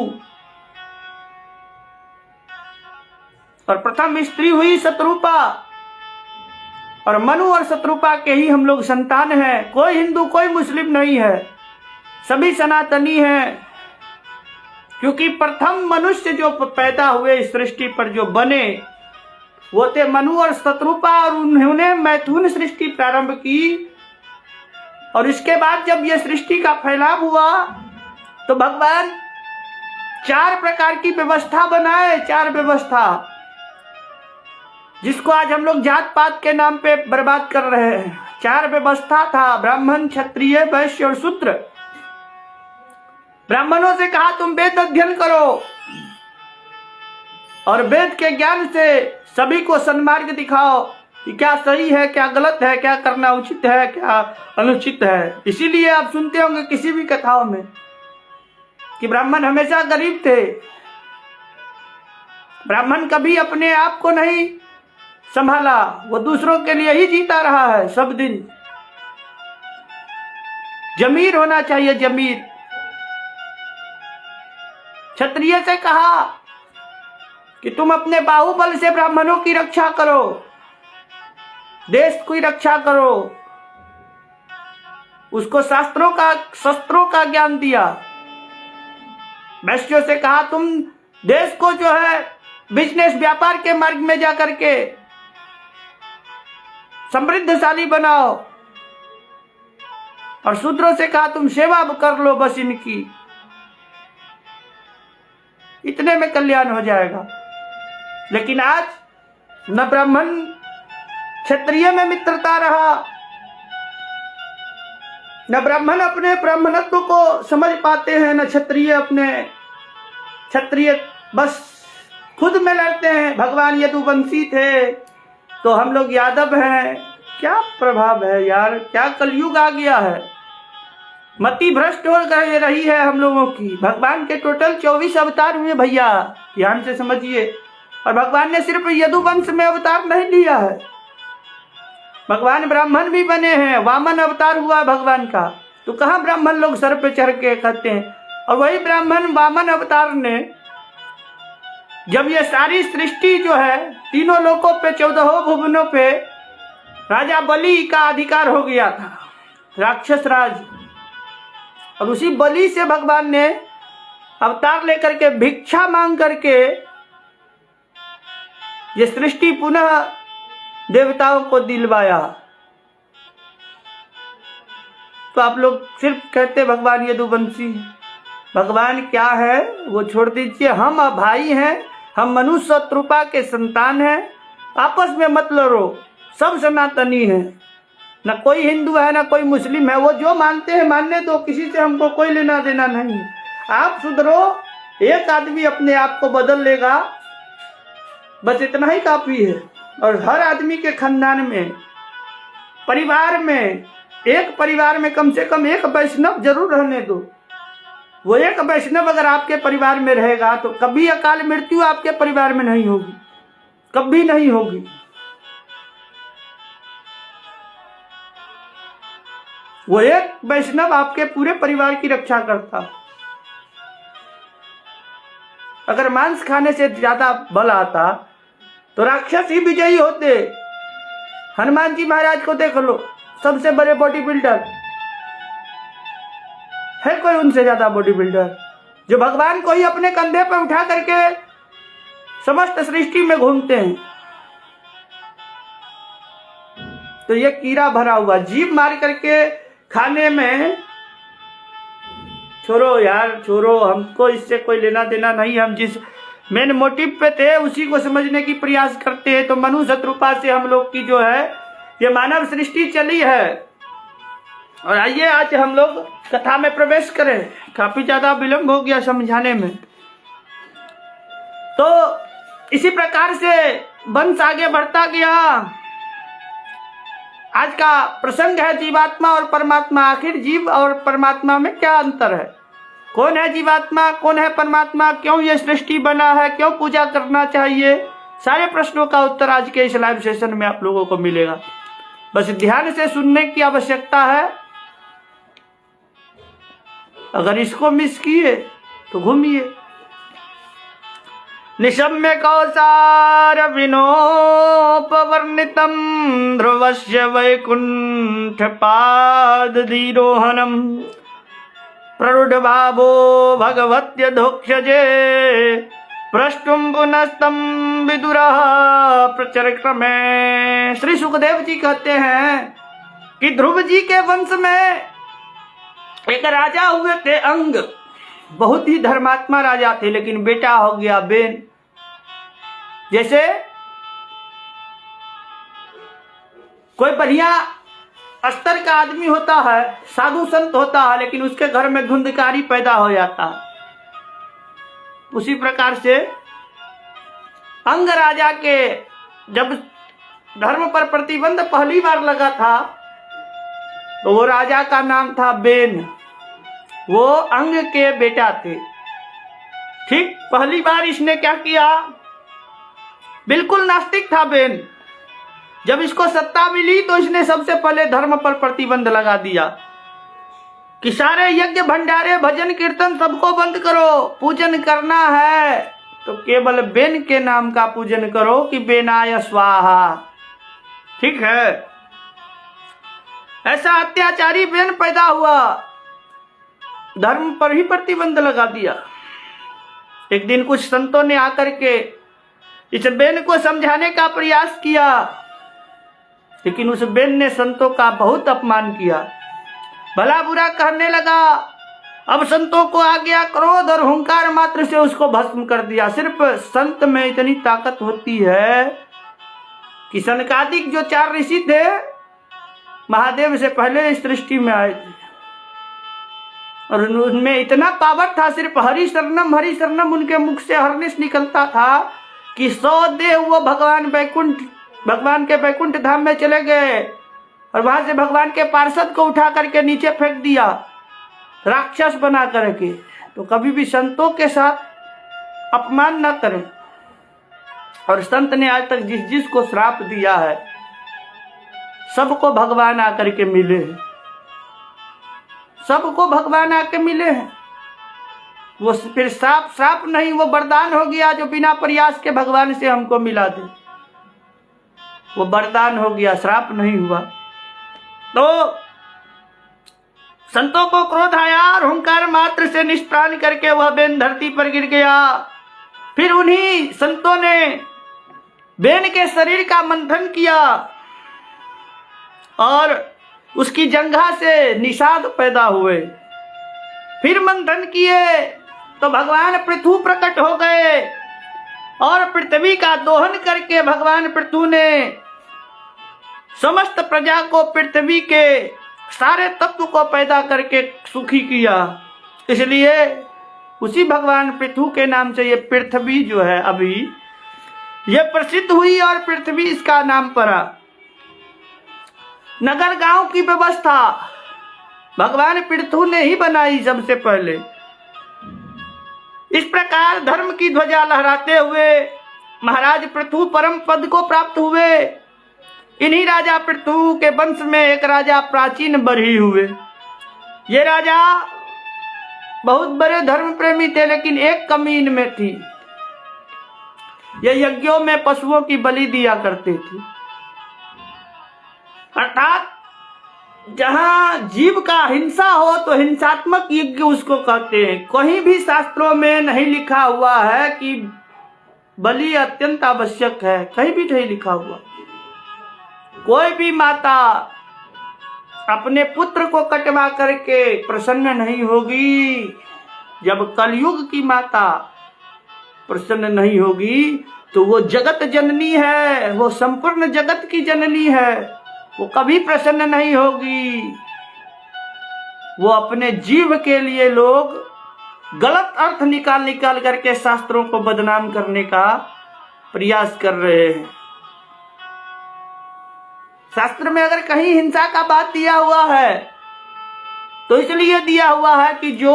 और प्रथम स्त्री हुई शत्रुपा। और मनु और शत्रुपा के ही हम लोग संतान हैं। कोई हिंदू कोई मुस्लिम नहीं है, सभी सनातनी हैं। क्योंकि प्रथम मनुष्य जो पैदा हुए इस सृष्टि पर जो बने वो थे मनु और शत्रुपा, और उन्होंने मैथुन सृष्टि प्रारंभ की। और इसके बाद जब यह सृष्टि का फैलाव हुआ तो भगवान 4 प्रकार की व्यवस्था बनाए। 4 व्यवस्था जिसको आज हम लोग जात पात के नाम पे बर्बाद कर रहे हैं। 4 व्यवस्था था, ब्राह्मण, क्षत्रिय, वैश्य और शूद्र। ब्राह्मणों से कहा तुम वेद अध्ययन करो और वेद के ज्ञान से सभी को सन्मार्ग दिखाओ कि क्या सही है, क्या गलत है, क्या करना उचित है, क्या अनुचित है। इसीलिए आप सुनते होंगे किसी भी कथाओं में कि ब्राह्मण हमेशा गरीब थे। ब्राह्मण कभी अपने आप को नहीं संभाला, वो दूसरों के लिए ही जीता रहा है सब दिन। जमीर होना चाहिए, जमीर। क्षत्रिय से कहा कि तुम अपने बाहुबल से ब्राह्मणों की रक्षा करो, देश की रक्षा करो। उसको शस्त्रों का ज्ञान दिया। वैश्यों से कहा तुम देश को जो है बिजनेस व्यापार के मार्ग में जाकर के समृद्धशाली बनाओ। और शूद्रों से कहा तुम सेवा कर लो बस इनकी, इतने में कल्याण हो जाएगा। लेकिन आज न ब्राह्मण क्षत्रिय में मित्रता रहा, न ब्राह्मण अपने ब्राह्मणत्व को समझ पाते हैं, न क्षत्रिय अपने क्षत्रिय बस खुद में लड़ते हैं। भगवान यदुवंशी थे तो हम लोग यादव हैं। क्या प्रभाव है यार, क्या कलयुग आ गया है। मति भ्रष्ट हो रही है हम लोगों की। भगवान के टोटल 24 अवतार हुए भैया, ध्यान से समझिए। और भगवान ने सिर्फ यदुवंश में अवतार नहीं लिया है, भगवान ब्राह्मण भी बने हैं। वामन अवतार हुआ भगवान का, तो कहाँ ब्राह्मण लोग सर पे चढ़ के कहते हैं। और वही ब्राह्मण वामन अवतार ने जब ये सारी सृष्टि जो है तीनों लोकों पे 14 भुवनों पे राजा बलि का अधिकार हो गया था, राक्षस राज। और उसी बलि से भगवान ने अवतार लेकर के भिक्षा मांग करके ये सृष्टि पुनः देवताओं को दिलवाया। तो आप लोग सिर्फ कहते भगवान यदुवंशी। भगवान क्या है वो छोड़ दीजिए। हम भाई हैं, हम मनुष्य शत्रुपा के संतान हैं। आपस में मत लड़ो, सब सनातनी हैं। न कोई हिंदू है न कोई मुस्लिम है, वो जो मानते हैं मानने दो, किसी से हमको कोई लेना देना नहीं। आप सुधरो, एक आदमी अपने आप को बदल लेगा, बस इतना ही काफी है। और हर आदमी के खानदान में, परिवार में, एक परिवार में कम से कम एक वैष्णव जरूर रहने दो। वो एक वैष्णव अगर आपके परिवार में रहेगा तो कभी अकाल मृत्यु आपके परिवार में नहीं होगी, कभी नहीं होगी। वो एक वैष्णव आपके पूरे परिवार की रक्षा करता। अगर मांस खाने से ज्यादा बल आता तो राक्षस ही विजयी होते। हनुमान जी महाराज को देख लो, सबसे बड़े बॉडी बिल्डर है कोई उनसे ज्यादा बॉडी बिल्डर, जो भगवान को ही अपने कंधे पर उठा करके समस्त सृष्टि में घूमते हैं। तो ये कीड़ा भरा हुआ जीभ मार करके खाने में, छोड़ो यार छोड़ो, हमको इससे कोई लेना देना नहीं। हम जिस मेन मोटिव पे थे उसी को समझने की प्रयास करते हैं। तो मनु शत्रुपा से हम लोग की जो है ये मानव सृष्टि चली है। और आइए आज हम लोग कथा में प्रवेश करें। काफी ज्यादा विलंब हो गया समझाने में। तो इसी प्रकार से वंश आगे बढ़ता गया आज का प्रसंग है जीवात्मा और परमात्मा। आखिर जीव और परमात्मा में क्या अंतर है? कौन है जीवात्मा, कौन है परमात्मा, क्यों ये सृष्टि बना है, क्यों पूजा करना चाहिए, सारे प्रश्नों का उत्तर आज के इस लाइव सेशन में आप लोगों को मिलेगा। बस ध्यान से सुनने की आवश्यकता है। अगर इसको मिस किए तो घूमिए। निशम्य कौसार विनोपवर्णितम ध्रुवस्य वैकुंठ पाद धीरोहनम प्ररूढ़ भावो भगवत्य धोक्षजे प्रष्टुम पुनस्तम विदुरः प्रचर क्रमे। श्री सुखदेव जी कहते हैं कि ध्रुव जी के वंश में एक राजा हुए थे अंग। बहुत ही धर्मात्मा राजा थे, लेकिन बेटा हो गया बेन। जैसे कोई बढ़िया स्तर का आदमी होता है, साधु संत होता है, लेकिन उसके घर में धुंधकारी पैदा हो जाता है। उसी प्रकार से अंग राजा के जब धर्म पर प्रतिबंध पहली बार लगा था तो वो राजा का नाम था बेन। वो अंग के बेटा थे। ठीक पहली बार इसने क्या किया? बिल्कुल नास्तिक था बेन। जब इसको सत्ता मिली तो इसने सबसे पहले धर्म पर प्रतिबंध लगा दिया कि सारे यज्ञ भंडारे भजन कीर्तन सबको बंद करो। पूजन करना है तो केवल बेन के नाम का पूजन करो कि बेनाय स्वाहा। ठीक है, ऐसा अत्याचारी बेन पैदा हुआ, धर्म पर ही प्रतिबंध लगा दिया। एक दिन कुछ संतों ने आकर के इस बेन को समझाने का प्रयास किया, लेकिन उस बेन ने संतों का बहुत अपमान किया, भला बुरा कहने लगा। अब संतों को आ गया क्रोध और हुंकार मात्र से उसको भस्म कर दिया। सिर्फ संत में इतनी ताकत होती है कि सनकादिक जो 4 ऋषि थे महादेव से पहले इस सृष्टि में आए थे, और उनमें इतना पावर था, सिर्फ हरि शरणम उनके मुख से हरनिश निकलता था कि 100 देह वो भगवान के बैकुंठ धाम में चले गए और वहां से भगवान के पार्षद को उठा करके नीचे फेंक दिया, राक्षस बना करके। तो कभी भी संतों के साथ अपमान न करें। और संत ने आज तक जिस जिस को श्राप दिया है सबको भगवान आकर के मिले हैं, सबको भगवान आके मिले हैं। वो फिर श्राप नहीं, वो वरदान हो गया जो बिना प्रयास के भगवान से हमको मिला दे। वो वरदान हो गया, श्राप नहीं हुआ। तो संतों को क्रोध आया और हुंकार मात्र से निष्प्राण करके वह बेन धरती पर गिर गया। फिर उन्हीं संतों ने बेन के शरीर का मंथन किया और उसकी जंघा से निषाद पैदा हुए। फिर मंथन किए तो भगवान पृथु प्रकट हो गए और पृथ्वी का दोहन करके भगवान पृथु ने समस्त प्रजा को, पृथ्वी के सारे तत्व को पैदा करके सुखी किया। इसलिए उसी भगवान पृथु के नाम से ये पृथ्वी जो है अभी ये प्रसिद्ध हुई और पृथ्वी इसका नाम पड़ा। नगर गांव की व्यवस्था भगवान पृथु ने ही बनाई सबसे पहले। इस प्रकार धर्म की ध्वजा लहराते हुए महाराज पृथु परम पद को प्राप्त हुए। इन्हीं राजा पृथु के वंश में एक राजा प्राचीन बरही हुए। ये राजा बहुत बड़े धर्म प्रेमी थे, लेकिन एक कमी इनमें थी, ये यज्ञों में पशुओं की बलि दिया करते थे। अर्थात जहां जीव का हिंसा हो तो हिंसात्मक यज्ञ उसको कहते हैं। कहीं भी शास्त्रों में नहीं लिखा हुआ है कि बलि अत्यंत आवश्यक है, कहीं भी नहीं लिखा हुआ। कोई भी माता अपने पुत्र को कटवा करके प्रसन्न नहीं होगी। जब कलयुग की माता प्रसन्न नहीं होगी तो वो जगत जननी है, वो संपूर्ण जगत की जननी है, वो कभी प्रसन्न नहीं होगी। वो अपने जीव के लिए लोग गलत अर्थ निकाल करके शास्त्रों को बदनाम करने का प्रयास कर रहे हैं। शास्त्र में अगर कहीं हिंसा का बात दिया हुआ है तो इसलिए दिया हुआ है कि जो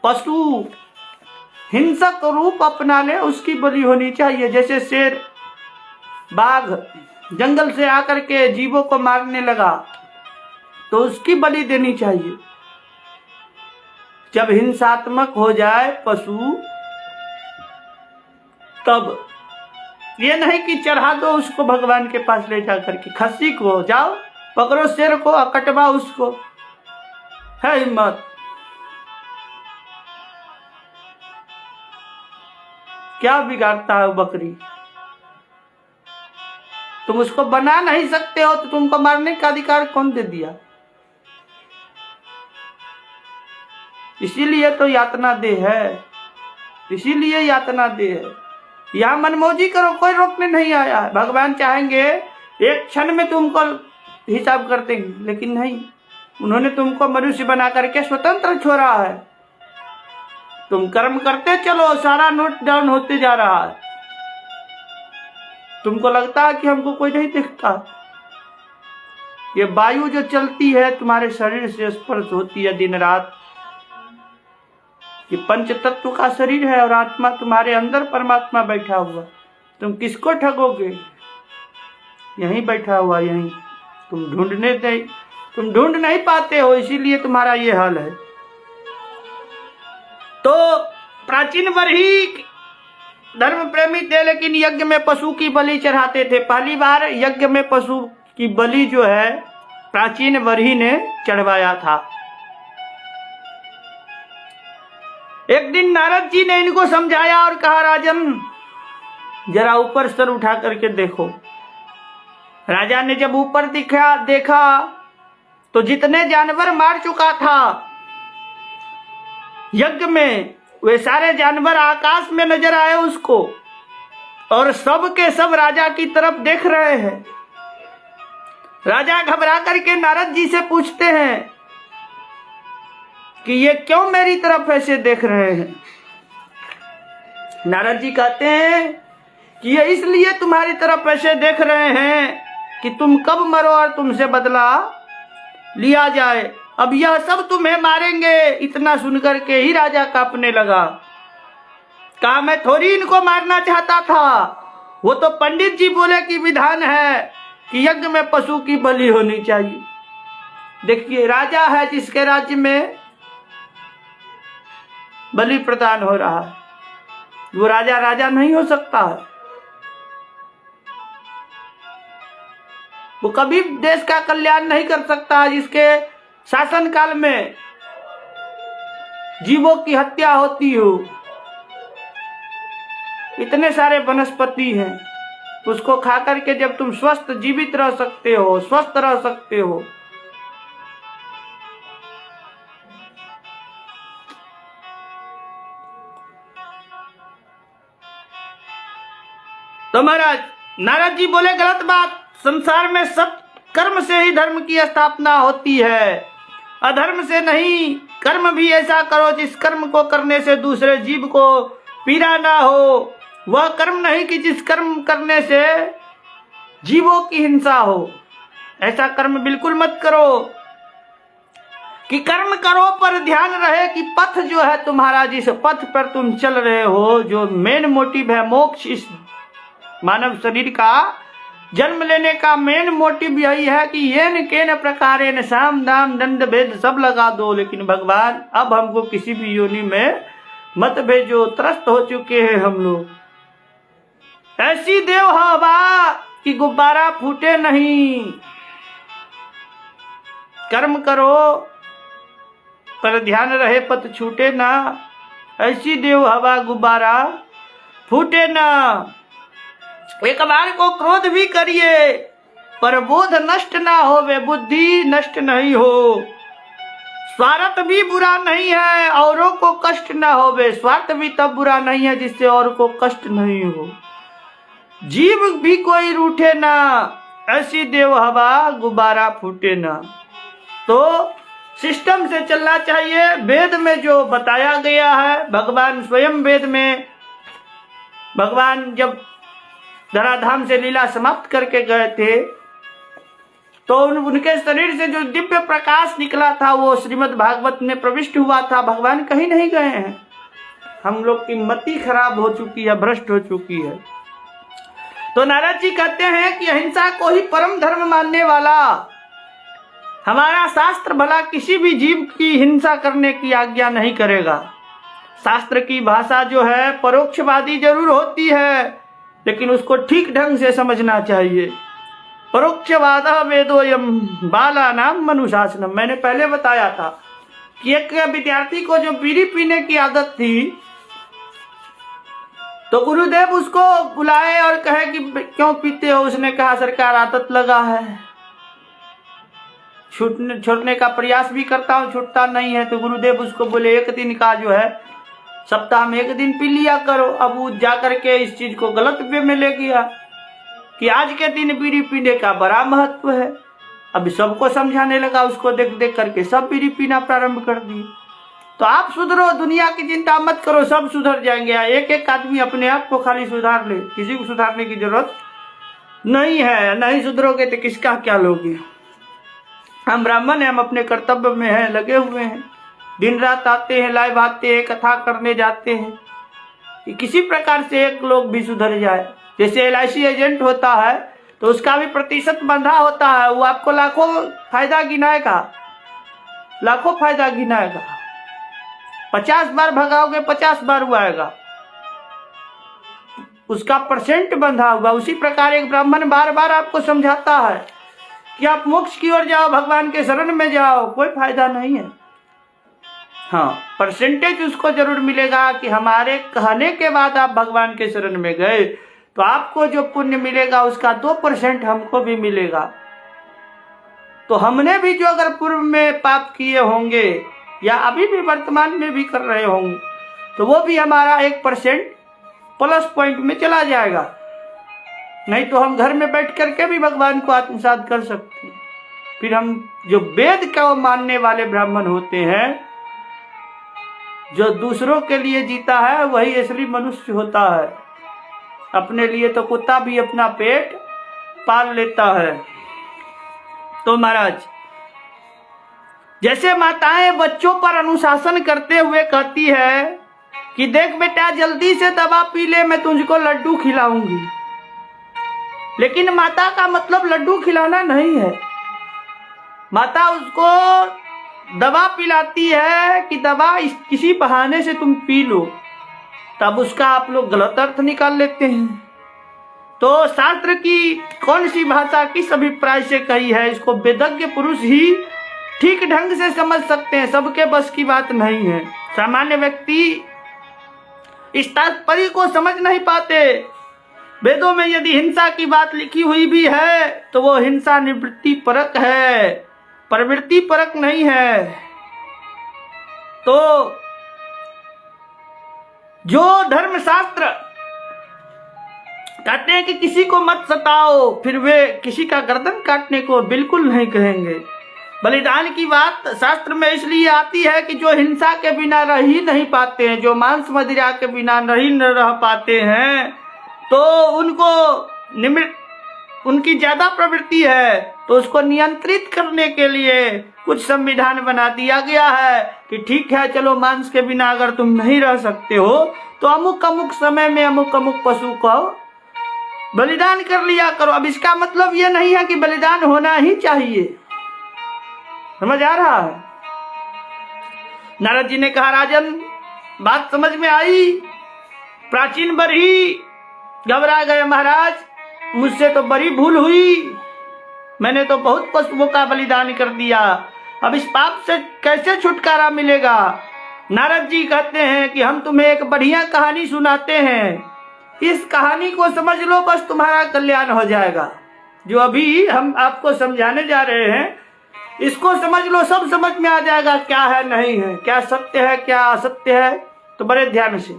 पशु हिंसक रूप अपना ले उसकी बलि होनी चाहिए। जैसे शेर बाघ जंगल से आकर के जीवों को मारने लगा तो उसकी बलि देनी चाहिए। जब हिंसात्मक हो जाए पशु तब ये नहीं कि चढ़ा दो उसको भगवान के पास ले जाकर के, खस्सी को जाओ पकड़ो शेर को कटवा उसको, है हिम्मत। क्या बिगाड़ता है बकरी? तुम उसको बना नहीं सकते हो तो तुमको मारने का अधिकार कौन दे दिया? इसीलिए तो यातना दे है, इसीलिए यातना दे है। यहां मनमौजी करो, कोई रोकने नहीं आया है। भगवान चाहेंगे एक क्षण में तुमको हिसाब कर देंगे, लेकिन नहीं, उन्होंने तुमको मनुष्य बना करके स्वतंत्र छोड़ा है। तुम कर्म करते चलो, सारा नोट डाउन होते जा रहा है। तुमको लगता है कि हमको कोई नहीं दिखता। ये वायु जो चलती है तुम्हारे शरीर से स्पर्श होती है दिन रात, ये पंच तत्व का शरीर है और आत्मा तुम्हारे अंदर परमात्मा बैठा हुआ। तुम किसको ठगोगे? यहीं बैठा हुआ, यहीं। तुम ढूंढ नहीं पाते हो, इसीलिए तुम्हारा ये हाल है। तो प्राचीन वर्ही धर्म प्रेमी थे, लेकिन यज्ञ में पशु की बलि चढ़ाते थे। पहली बार यज्ञ में पशु की बलि जो है प्राचीन वर्ही ने चढ़वाया था। एक दिन नारद जी ने इनको समझाया और कहा, राजन जरा ऊपर सर उठा करके देखो। राजा ने जब ऊपर देखा तो जितने जानवर मार चुका था यज्ञ में, वे सारे जानवर आकाश में नजर आए उसको, और सब के सब राजा की तरफ देख रहे हैं। राजा घबरा करके नारद जी से पूछते हैं कि ये क्यों मेरी तरफ ऐसे देख रहे हैं? नारद जी कहते हैं कि ये इसलिए तुम्हारी तरफ ऐसे देख रहे हैं कि तुम कब मरो और तुमसे बदला लिया जाए। अब यह सब तुम्हें मारेंगे। इतना सुनकर के ही राजा कांपने लगा। कहा, मैं थोड़ी इनको मारना चाहता था, वो तो पंडित जी बोले कि विधान है कि यज्ञ में पशु की बलि होनी चाहिए। देखिए, राजा है जिसके राज्य में बलि प्रदान हो रहा है, वो राजा नहीं हो सकता है। वो कभी देश का कल्याण नहीं कर सकता जिसके शासन काल में जीवों की हत्या होती हो। इतने सारे वनस्पति हैं, उसको खाकर के जब तुम स्वस्थ जीवित रह सकते हो, स्वस्थ रह सकते हो, तो महाराज नारद जी बोले, गलत बात। संसार में सब कर्म से ही धर्म की स्थापना होती है, अधर्म से नहीं। कर्म भी ऐसा करो जिस कर्म को करने से दूसरे जीव को पीड़ा ना हो। वह कर्म नहीं कि जिस कर्म करने से जीवों की हिंसा हो। ऐसा कर्म बिल्कुल मत करो कि कर्म करो पर ध्यान रहे कि पथ जो है तुम्हारा, जिस पथ पर तुम चल रहे हो, जो मेन मोटिव है मोक्ष, इस मानव शरीर का जन्म लेने का मेन मोटिव यही है कि येन केन प्रकारेण साम दाम दंड भेद सब लगा दो, लेकिन भगवान अब हमको किसी भी योनि में मत भेजो। त्रस्त हो चुके हैं हम लोग। ऐसी देव हवा कि गुब्बारा फूटे नहीं। कर्म करो पर ध्यान रहे पथ छूटे ना। ऐसी देव हवा गुब्बारा फूटे ना। एक बार को क्रोध भी करिए पर बोध नष्ट ना हो, वे बुद्धि नष्ट नहीं हो। स्वार्थ भी बुरा नहीं है, औरों को कष्ट ना हो, वे स्वार्थ भी तब बुरा नहीं है जिससे और को कष्ट नहीं हो। जीव भी कोई रूठे ना, ऐसी देव हवा गुब्बारा फूटे ना। तो सिस्टम से चलना चाहिए। वेद में जो बताया गया है, भगवान स्वयं वेद में, भगवान जब धराधाम से लीला समाप्त करके गए थे तो उनके शरीर से जो दिव्य प्रकाश निकला था वो श्रीमद् भागवत में प्रविष्ट हुआ था। भगवान कहीं नहीं गए हैं। हम लोग की मति खराब हो चुकी है, भ्रष्ट हो चुकी है। तो नारद जी कहते हैं कि अहिंसा को ही परम धर्म मानने वाला हमारा शास्त्र भला किसी भी जीव की हिंसा करने की आज्ञा नहीं करेगा। शास्त्र की भाषा जो है परोक्षवादी जरूर होती है, लेकिन उसको ठीक ढंग से समझना चाहिए। परोक्षवाद वेदोयम बालानाम मनुशासनम। मैंने पहले बताया था कि एक विद्यार्थी को जो बीड़ी पीने की आदत थी, तो गुरुदेव उसको बुलाए और कहे कि क्यों पीते हो। उसने कहा सरकार आदत लगा है, छोड़ने का प्रयास भी करता हूँ, छूटता नहीं है। तो गुरुदेव उसको बोले एक दिन का जो है, सप्ताह में एक दिन पी लिया करो। अब वो जाकर के इस चीज को गलत वे में ले गया कि आज के दिन बीड़ी पीने का बड़ा महत्व है। अभी सबको समझाने लगा, उसको देख देख करके सब बीड़ी पीना प्रारंभ कर दिए। तो आप सुधरो, दुनिया की चिंता मत करो, सब सुधर जाएंगे। एक एक आदमी अपने आप को खाली सुधार ले, किसी को सुधारने की जरूरत नहीं है। नहीं सुधरोगे तो किसका क्या लोगे। हम ब्राह्मण हैं, हम अपने कर्तव्य में हैं, लगे हुए हैं, दिन रात आते हैं, लाइव आते हैं, कथा करने जाते हैं कि किसी प्रकार से एक लोग भी सुधर जाए। जैसे LIC एजेंट होता है तो उसका भी प्रतिशत बंधा होता है, वो आपको लाखों फायदा गिनाएगा, लाखों फायदा गिनाएगा। 50 बार भगाओगे 50 बार वो आएगा, उसका परसेंट बंधा हुआ। उसी प्रकार एक ब्राह्मण बार बार आपको समझाता है कि आप मोक्ष की ओर जाओ, भगवान के शरण में जाओ, कोई फायदा नहीं है। हाँ, परसेंटेज उसको जरूर मिलेगा कि हमारे कहने के बाद आप भगवान के शरण में गए तो आपको जो पुण्य मिलेगा उसका 2% हमको भी मिलेगा। तो हमने भी जो अगर पूर्व में पाप किए होंगे या अभी भी वर्तमान में भी कर रहे होंगे तो वो भी हमारा 1% प्लस पॉइंट में चला जाएगा। नहीं तो हम घर में बैठ करके भी भगवान को आत्मसात कर सकते हैं। फिर हम जो वेद को मानने वाले ब्राह्मण होते हैं, जो दूसरों के लिए जीता है, वही असली मनुष्य होता है। अपने लिए तो कुत्ता भी अपना पेट पाल लेता है। तो महाराज, जैसे माताएं बच्चों पर अनुशासन करते हुए कहती है कि देख बेटा जल्दी से दवा पी ले, मैं तुझको लड्डू खिलाऊंगी, लेकिन माता का मतलब लड्डू खिलाना नहीं है। माता उसको दवा पिलाती है कि दवा किसी बहाने से तुम पी लो, तब उसका आप लोग गलत अर्थ निकाल लेते हैं। तो शास्त्र की कौन सी भाषा किस अभिप्राय से कही है, इसको वेदज्ञ पुरुष ही ठीक ढंग से समझ सकते हैं, सबके बस की बात नहीं है। सामान्य व्यक्ति इस तात्पर्य को समझ नहीं पाते। वेदों में यदि हिंसा की बात लिखी हुई भी है तो वो हिंसा निवृत्ति परक है, प्रवृत्ति परक नहीं है। तो जो धर्मशास्त्र कहते हैं कि किसी को मत सताओ, फिर वे किसी का गर्दन काटने को बिल्कुल नहीं कहेंगे। बलिदान की बात शास्त्र में इसलिए आती है कि जो हिंसा के बिना रह ही नहीं पाते हैं, जो मांस मदिरा के बिना नहीं रह पाते हैं, तो उनकी ज्यादा प्रवृत्ति है, तो उसको नियंत्रित करने के लिए कुछ संविधान बना दिया गया है कि ठीक है, चलो मांस के बिना अगर तुम नहीं रह सकते हो तो अमुक अमुक समय में अमुक अमुक पशु को बलिदान कर लिया करो। अब इसका मतलब ये नहीं है कि बलिदान होना ही चाहिए। समझ आ रहा है? नारद जी ने कहा राजन, बात समझ में आई? प्राचीन बरही घबरा गए, महाराज मुझसे तो बड़ी भूल हुई, मैंने तो बहुत पशुओं का बलिदान कर दिया, अब इस पाप से कैसे छुटकारा मिलेगा? नारद जी कहते हैं कि हम तुम्हें एक बढ़िया कहानी सुनाते हैं, इस कहानी को समझ लो, बस तुम्हारा कल्याण हो जाएगा। जो अभी हम आपको समझाने जा रहे हैं इसको समझ लो, सब समझ में आ जाएगा क्या है नहीं है, क्या सत्य है क्या असत्य है। तो बड़े ध्यान से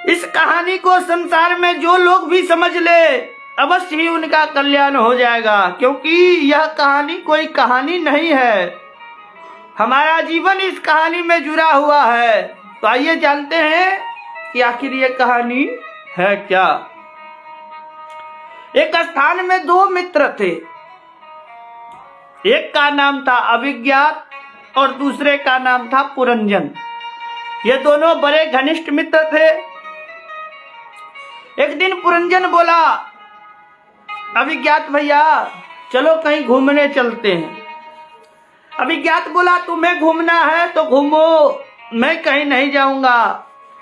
इस कहानी को संसार में जो लोग भी समझ ले अवश्य ही उनका कल्याण हो जाएगा, क्योंकि यह कहानी कोई कहानी नहीं है, हमारा जीवन इस कहानी में जुड़ा हुआ है। तो आइए जानते हैं कि आखिर ये कहानी है क्या। एक स्थान में दो मित्र थे, एक का नाम था अभिज्ञात और दूसरे का नाम था पुरंजन। ये दोनों बड़े घनिष्ठ मित्र थे। एक दिन पुरंजन बोला, अभिज्ञात भैया चलो कहीं घूमने चलते हैं। अभिज्ञात बोला, तुम्हें घूमना है तो घूमो, मैं कहीं नहीं जाऊंगा।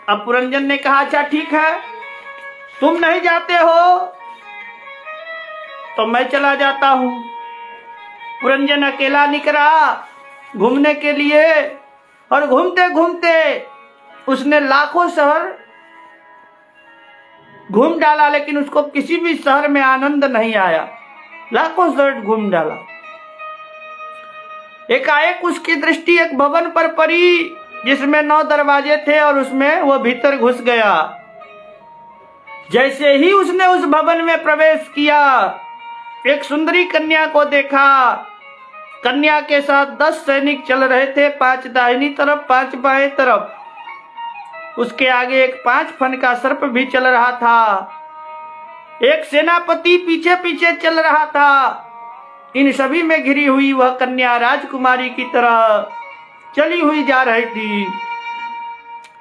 अब पुरंजन ने कहा, अच्छा ठीक है, तुम नहीं जाते हो तो मैं चला जाता हूं। पुरंजन अकेला निकला घूमने के लिए और घूमते घूमते उसने लाखों शहर घूम डाला, लेकिन उसको किसी भी शहर में आनंद नहीं आया। लाखों शहर घूम डाला। एकाएक उसकी दृष्टि एक भवन पर पड़ी जिसमें 9 दरवाजे थे और उसमें वो भीतर घुस गया। जैसे ही उसने उस भवन में प्रवेश किया, एक सुंदरी कन्या को देखा। कन्या के साथ 10 सैनिक चल रहे थे, 5 दाहिनी तरफ 5 बाएं तरफ। उसके आगे एक 5 फन का सर्प भी चल रहा था। एक सेनापति पीछे पीछे चल रहा था। इन सभी में घिरी हुई वह कन्या राजकुमारी की तरह चली हुई जा रही थी।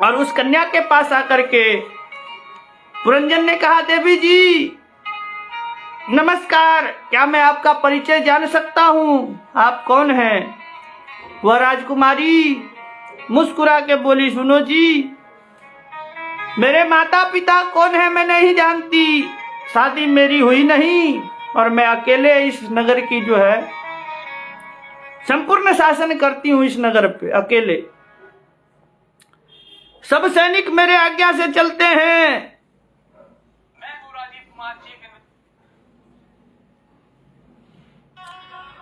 और उस कन्या के पास आकर के पुरंजन ने कहा, देवी जी नमस्कार, क्या मैं आपका परिचय जान सकता हूँ? आप कौन हैं? वह राजकुमारी मुस्कुरा के बोली, सुनो जी, मेरे माता पिता कौन है मैं नहीं जानती, शादी मेरी हुई नहीं और मैं अकेले इस नगर की जो है संपूर्ण शासन करती हूँ। इस नगर पे अकेले, सब सैनिक मेरे आज्ञा से चलते हैं।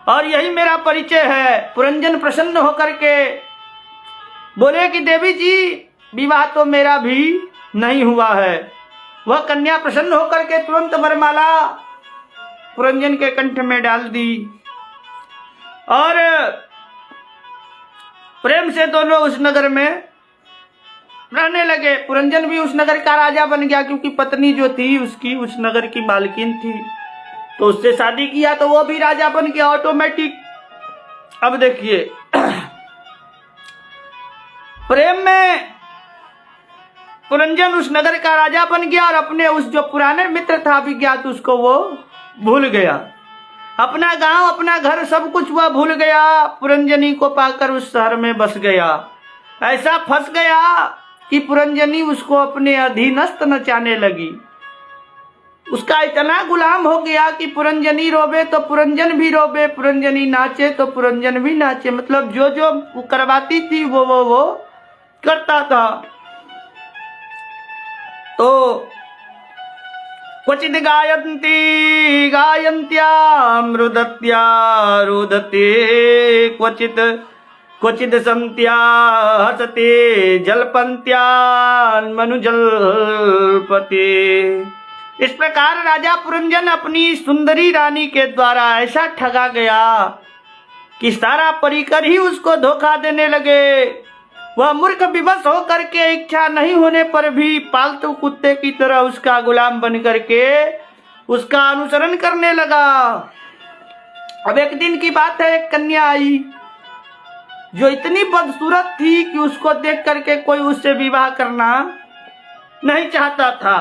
और यही मेरा परिचय है। पुरंजन प्रसन्न होकर के बोले कि देवी जी विवाह तो मेरा भी नहीं हुआ है। वह कन्या प्रसन्न होकर के तुरंत वरमाला पुरंजन के कंठ में डाल दी और प्रेम से दोनों उस नगर में रहने लगे। पुरंजन भी उस नगर का राजा बन गया, क्योंकि पत्नी जो थी उसकी उस नगर की मालकिन थी, तो उससे शादी किया तो वो भी राजा बन गया ऑटोमेटिक। अब देखिए प्रेम में पुरंजन उस नगर का राजा बन गया और अपने उस जो पुराने मित्र था अभिज्ञात उसको वो भूल गया। अपना गांव अपना घर सब कुछ वह भूल गया। पुरंजनी को पाकर उस शहर में बस गया। ऐसा फंस गया कि पुरंजनी उसको अपने अधीनस्थ नचाने लगी। उसका इतना गुलाम हो गया कि पुरंजनी रोवे तो पुरंजन भी रोवे, पुरंजनी नाचे तो पुरंजन भी नाचे। मतलब जो जो वो करवाती थी वो करता था। तो क्वचित गायन्ती गायन्त्या रुदत्या रुदते, क्वचित क्वचित संत्या हसते जलपंत्या मनुजलपते। इस प्रकार राजा पुरंजन अपनी सुंदरी रानी के द्वारा ऐसा ठगा गया कि सारा परिकर ही उसको धोखा देने लगे। वह मूर्ख विवश होकर के इच्छा नहीं होने पर भी पालतू कुत्ते की तरह उसका गुलाम बन करके उसका अनुसरण करने लगा। अब एक दिन की बात है, एक कन्या आई जो इतनी बदसूरत थी कि उसको देख करके कोई उससे विवाह करना नहीं चाहता था।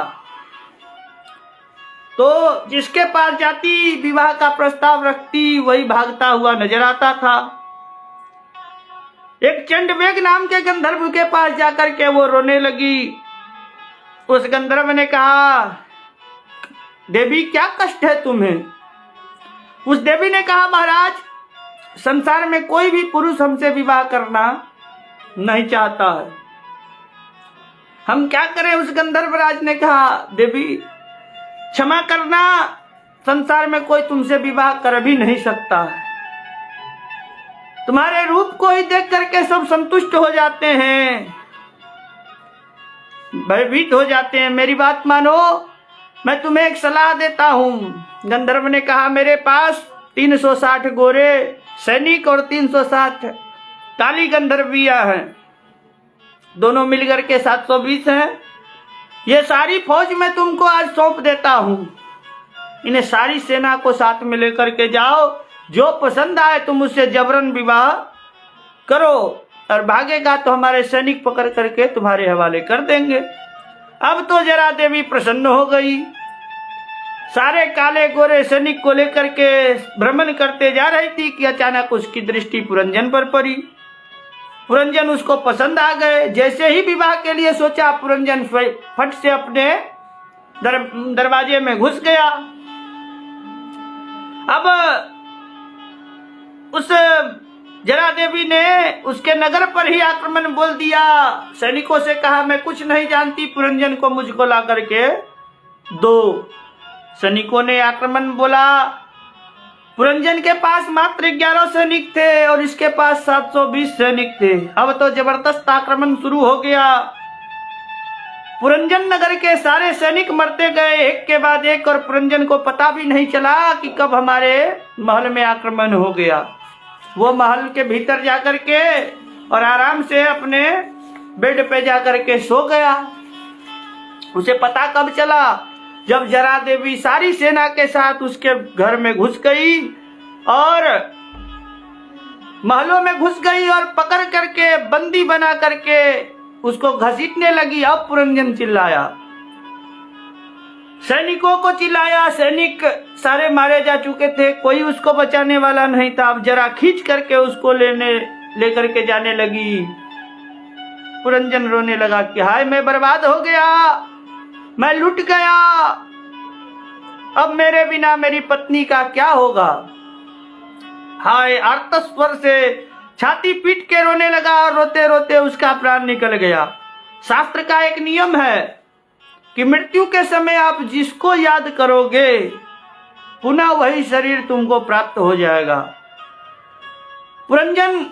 तो जिसके पास जाती विवाह का प्रस्ताव रखती वही भागता हुआ नजर आता था। एक चंडवेग नाम के गंधर्व के पास जाकर के वो रोने लगी। उस गंधर्व ने कहा, देवी क्या कष्ट है तुम्हें? उस देवी ने कहा, महाराज संसार में कोई भी पुरुष हमसे विवाह करना नहीं चाहता है, हम क्या करें? उस गंधर्व राज ने कहा, देवी क्षमा करना, संसार में कोई तुमसे विवाह कर भी नहीं सकता है। तुम्हारे रूप को ही देख करके सब संतुष्ट हो जाते हैं, भयभीत हो जाते हैं। मेरी बात मानो, मैं तुम्हें एक सलाह देता हूं। गंधर्व ने कहा, मेरे पास 360 गोरे सैनिक और 360 काली गंधर्वियां हैं, दोनों मिलकर के 720 हैं। ये सारी फौज मैं तुमको आज सौंप देता हूं। इन्हें सारी सेना को साथ में लेकर के जाओ, जो पसंद आए तुम उससे जबरन विवाह करो, और भागेगा तो हमारे सैनिक पकड़ करके तुम्हारे हवाले कर देंगे। अब तो जरा देवी प्रसन्न हो गई। सारे काले गोरे सैनिक को लेकर के भ्रमण करते जा रही थी कि अचानक उसकी दृष्टि पुरंजन पर पड़ी। पुरंजन उसको पसंद आ गए। जैसे ही विवाह के लिए सोचा, पुरंजन फट से अपने दरवाजे में घुस गया। अब उस जरा देवी ने उसके नगर पर ही आक्रमण बोल दिया। सैनिकों से कहा, मैं कुछ नहीं जानती, पुरंजन को मुझको ला करके दो। सैनिकों ने आक्रमण बोला। पुरंजन के पास मात्र 11 सैनिक थे और इसके पास 720 सैनिक थे। अब तो जबरदस्त आक्रमण शुरू हो गया। पुरंजन नगर के सारे सैनिक मरते गए एक के बाद एक, और पुरंजन को पता भी नहीं चला कि कब हमारे महल में आक्रमण हो गया। वो महल के भीतर जाकर के और आराम से अपने बेड पे जाकर के सो गया। उसे पता कब चला, जब जरा देवी सारी सेना के साथ उसके घर में घुस गई और महलों में घुस गई और पकड़ करके बंदी बना करके उसको घसीटने लगी। अब पुरंजन चिल्लाया, सैनिकों को चिल्लाया। सैनिक सारे मारे जा चुके थे, कोई उसको बचाने वाला नहीं था। अब जरा खींच करके उसको लेकर के जाने लगी। पुरंजन रोने लगा कि हाय, मैं बर्बाद हो गया, मैं लुट गया, अब मेरे बिना मेरी पत्नी का क्या होगा। हाय, आर्त स्वर से छाती पीट के रोने लगा और रोते रोते उसका प्राण निकल गया। शास्त्र का एक नियम है कि मृत्यु के समय आप जिसको याद करोगे पुनः वही शरीर तुमको प्राप्त हो जाएगा। पुरंजन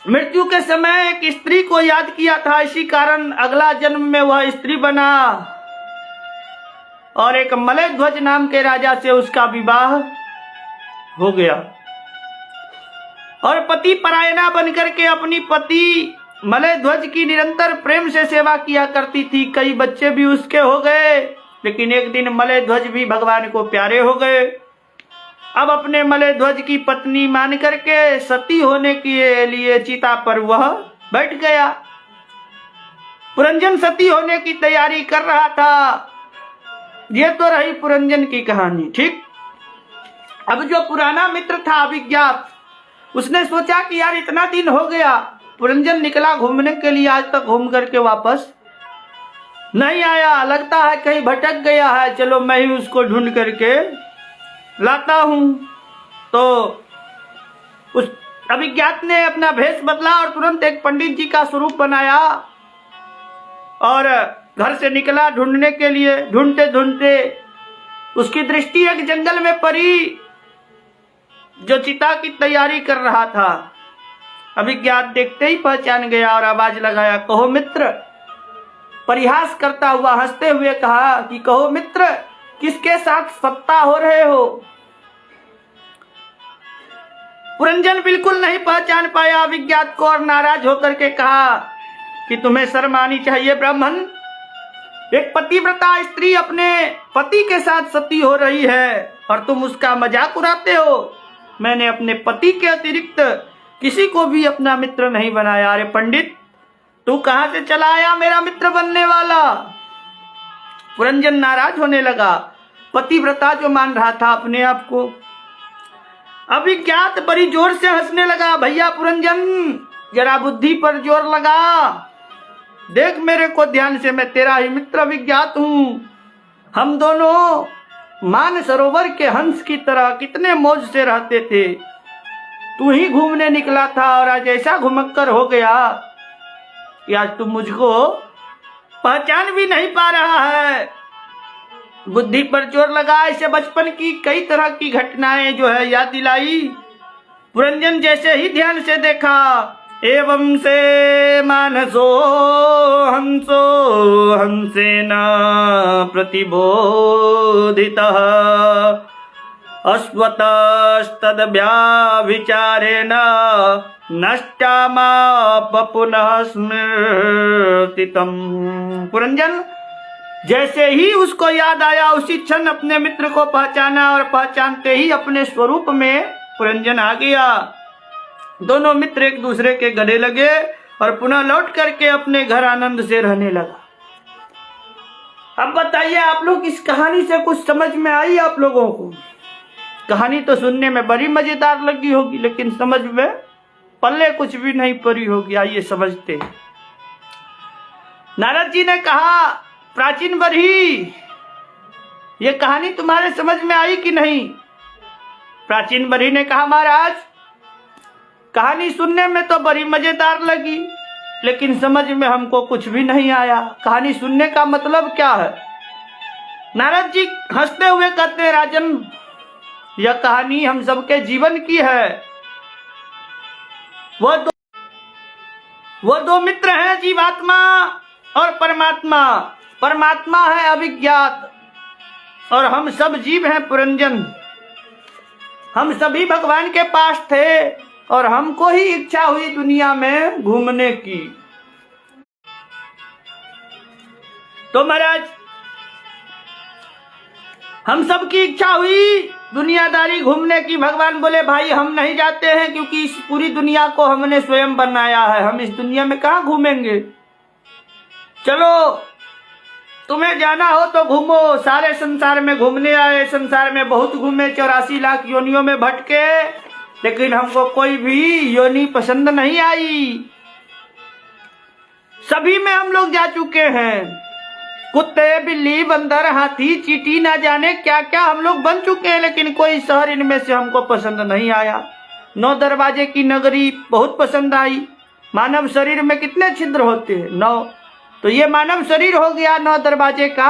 मृत्यु के समय एक स्त्री को याद किया था, इसी कारण अगला जन्म में वह स्त्री बना और एक मलयध्वज नाम के राजा से उसका विवाह हो गया। और पति परायणा बनकर के अपनी पति मलयध्वज की निरंतर प्रेम से सेवा किया करती थी। कई बच्चे भी उसके हो गए, लेकिन एक दिन मलयध्वज भी भगवान को प्यारे हो गए। अब अपने मलयध्वज की पत्नी मान करके सती होने के लिए चिता पर वह बैठ गया। पुरंजन सती होने की तैयारी कर रहा था। ये तो रही पुरंजन की कहानी, ठीक। अब जो पुराना मित्र था अभिज्ञात, उसने सोचा कि यार इतना दिन हो गया, पुरंजन निकला घूमने के लिए, आज तक घूम करके वापस नहीं आया, लगता है कहीं भटक गया है, चलो मैं ही उसको ढूंढ करके लाता हूं। तो उस अभिज्ञात ने अपना भेष बदला और तुरंत एक पंडित जी का स्वरूप बनाया और घर से निकला ढूंढने के लिए। ढूंढते ढूंढते उसकी दृष्टि एक जंगल में पड़ी जो चिता की तैयारी कर रहा था। अभिज्ञात देखते ही पहचान गया और आवाज लगाया, कहो मित्र। परिहास करता हुआ हंसते हुए कहा कि कहो मित्र, किसके साथ सत्ता हो रहे हो। पुरंजन बिल्कुल नहीं पहचान पाया अभिज्ञात को और नाराज होकर के कहा कि तुम्हें शर्म आनी चाहिए ब्राह्मण, एक पतिव्रता स्त्री अपने पति के साथ सती हो रही है और तुम उसका मजाक उड़ाते हो। मैंने अपने पति के अतिरिक्त किसी को भी अपना मित्र नहीं बनाया। अरे पंडित, तू कहां से चला आया मेरा मित्र बनने वाला। पुरंजन नाराज होने लगा, पतिव्रता जो मान रहा था अपने आप को। अभिज्ञात बड़ी जोर से हंसने लगा, भैया पुरंजन, जरा बुद्धि पर जोर लगा, देख मेरे को ध्यान से, मैं तेरा ही मित्र अभिज्ञात हूं। हम दोनों मान सरोवर के हंस की तरह कितने मौज से रहते थे। तू ही घूमने निकला था और आज ऐसा घुमक्कर हो गया कि आज तू मुझको पहचान भी नहीं पा रहा है। बुद्धि पर जोर लगा। इसे बचपन की कई तरह की घटनाएं जो है याद दिलाई। पुरंजन जैसे ही ध्यान से देखा, एवं से मानसो हंसो हंसेन प्रतिबोधितः अश्वतस्तद्व्याभिचारेण नष्टामाप पुनः स्मृतितम्। पुरंजन जैसे ही उसको याद आया उसी क्षण अपने मित्र को पहचाना और पहचानते ही अपने स्वरूप में पुरंजन आ गया। दोनों मित्र एक दूसरे के गले लगे और पुनः लौट करके अपने घर आनंद से रहने लगा। अब बताइए आप लोग, इस कहानी से कुछ समझ में आई आप लोगों को? कहानी तो सुनने में बड़ी मजेदार लगी होगी, लेकिन समझ में पल्ले कुछ भी नहीं पड़ी होगी। आइए समझते हैं। नारद जी ने कहा, प्राचीन बरही, ये कहानी तुम्हारे समझ में आई कि नहीं? प्राचीन बरही ने कहा, महाराज कहानी सुनने में तो बड़ी मजेदार लगी, लेकिन समझ में हमको कुछ भी नहीं आया। कहानी सुनने का मतलब क्या है? नारद जी हंसते हुए कहते हैं, राजन यह कहानी हम सबके जीवन की है। वो दो मित्र हैं, जीवात्मा और परमात्मा। परमात्मा है अभिज्ञात और हम सब जीव हैं पुरंजन। हम सभी भगवान के पास थे और हमको ही इच्छा हुई दुनिया में घूमने की। तो महाराज हम सब की इच्छा हुई दुनियादारी घूमने की। भगवान बोले, भाई हम नहीं जाते हैं, क्योंकि इस पूरी दुनिया को हमने स्वयं बनाया है। हम इस दुनिया में कहाँ घूमेंगे? चलो तुम्हें जाना हो तो घूमो। सारे संसार में घूमने आए, संसार में बहुत घूमे, 84 लाख योनियों में भटके, लेकिन हमको कोई भी योनि पसंद नहीं आई। सभी में हम लोग जा चुके हैं। कुत्ते, बिल्ली, बंदर, हाथी, चींटी, ना जाने क्या क्या हम लोग बन चुके हैं, लेकिन कोई शहर इनमें से हमको पसंद नहीं आया। 9 दरवाजे की नगरी बहुत पसंद आई। मानव शरीर में कितने छिद्र होते हैं? 9। तो ये मानव शरीर हो गया 9 दरवाजे का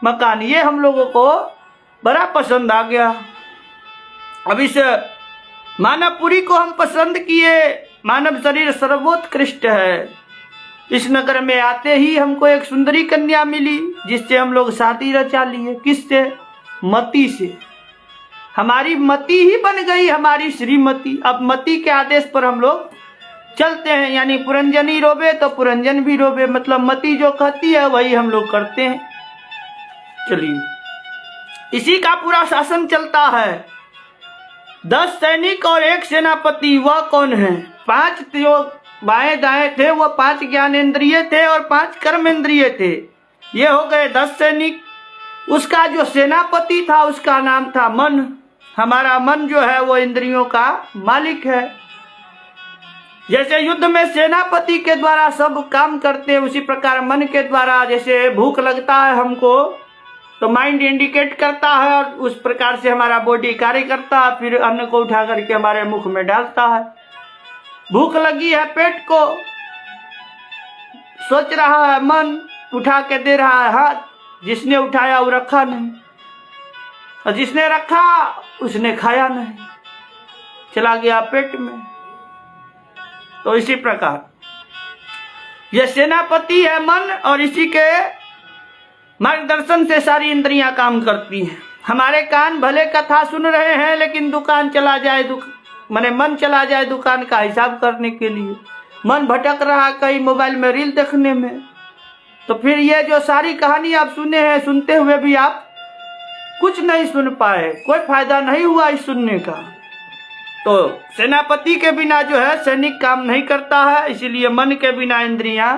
मकान। ये हम लोगों को बड़ा पसंद आ गया। अब इस मानवपुरी को हम पसंद किए। मानव शरीर सर्वोत्कृष्ट है। इस नगर में आते ही हमको एक सुंदरी कन्या मिली, जिससे हम लोग शादी रचा लिए। किससे? मति से। हमारी मति ही बन गई हमारी श्रीमती। अब मति के आदेश पर हम लोग चलते हैं, यानी पुरंजनी रोबे तो पुरंजन भी रोबे। मतलब मति जो कहती है वही हम लोग करते हैं। चलिए, इसी का पूरा शासन चलता है। 10 सैनिक और 1 सेनापति। वह कौन है? 5 जो बाएं दाएं थे, वो 5 ज्ञानेंद्रिय थे और 5 कर्मेंद्रिय थे। ये हो गए 10 सैनिक। उसका जो सेनापति था उसका नाम था मन। हमारा मन जो है वो इंद्रियों का मालिक है। जैसे युद्ध में सेनापति के द्वारा सब काम करते हैं, उसी प्रकार मन के द्वारा, जैसे भूख लगता है हमको तो माइंड इंडिकेट करता है और उस प्रकार से हमारा बॉडी कार्य करता है, फिर अन्न को उठा करके हमारे मुख में डालता है। भूख लगी है पेट को, सोच रहा है मन, उठा के दे रहा है हाथ। जिसने उठाया वो रखा नहीं, और जिसने रखा उसने खाया नहीं, चला गया पेट में। तो इसी प्रकार यह सेनापति है मन, और इसी के मार्गदर्शन से सारी इंद्रियां काम करती हैं। हमारे कान भले कथा सुन रहे हैं, लेकिन दुकान चला जाए, माने मन चला जाए दुकान का हिसाब करने के लिए। मन भटक रहा कहीं मोबाइल में रील देखने में, तो फिर ये जो सारी कहानी आप सुने हैं, सुनते हुए भी आप कुछ नहीं सुन पाए, कोई फायदा नहीं हुआ इस सुनने का। तो सेनापति के बिना जो है सैनिक काम नहीं करता है, इसीलिए मन के बिना इंद्रियां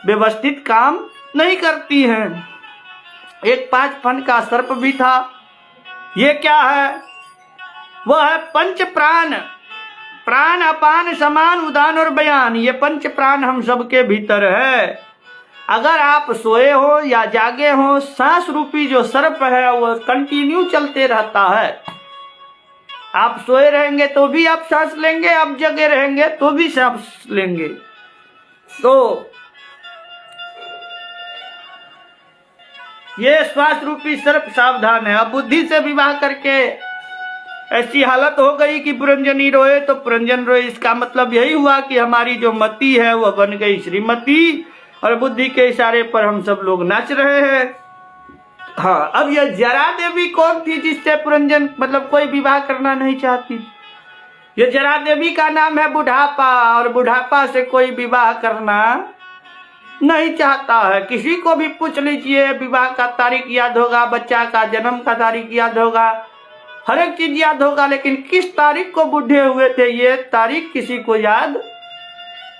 व्यवस्थित काम नहीं करती हैं। एक 5 फन का सर्प भी था। ये क्या है? वह है पंच प्राण। प्राण, अपान, समान, उदान और बयान। ये 5 प्राण हम सबके भीतर है। अगर आप सोए हो या जागे हो, सांस रूपी जो सर्प है वो कंटिन्यू चलते रहता है। आप सोए रहेंगे तो भी आप सांस लेंगे, आप जगे रहेंगे तो भी सांस लेंगे। तो ये श्वास रूपी सर्प सावधान है। अब बुद्धि से विवाह करके ऐसी हालत हो गई कि पुरंजनी रोए तो पुरंजन रोए। इसका मतलब यही हुआ कि हमारी जो मति है वह बन गई श्रीमती, और बुद्धि के इशारे पर हम सब लोग नाच रहे हैं। हाँ, अब यह जरा देवी कौन थी जिससे पुरंजन मतलब कोई विवाह करना नहीं चाहती? ये जरा देवी का नाम है बुढ़ापा, और बुढ़ापा से कोई विवाह करना नहीं चाहता है। किसी को भी पूछ लीजिए, विवाह का तारीख याद होगा, बच्चा का जन्म का तारीख याद होगा, हर एक चीज याद होगा, लेकिन किस तारीख को बूढ़े हुए थे ये तारीख किसी को याद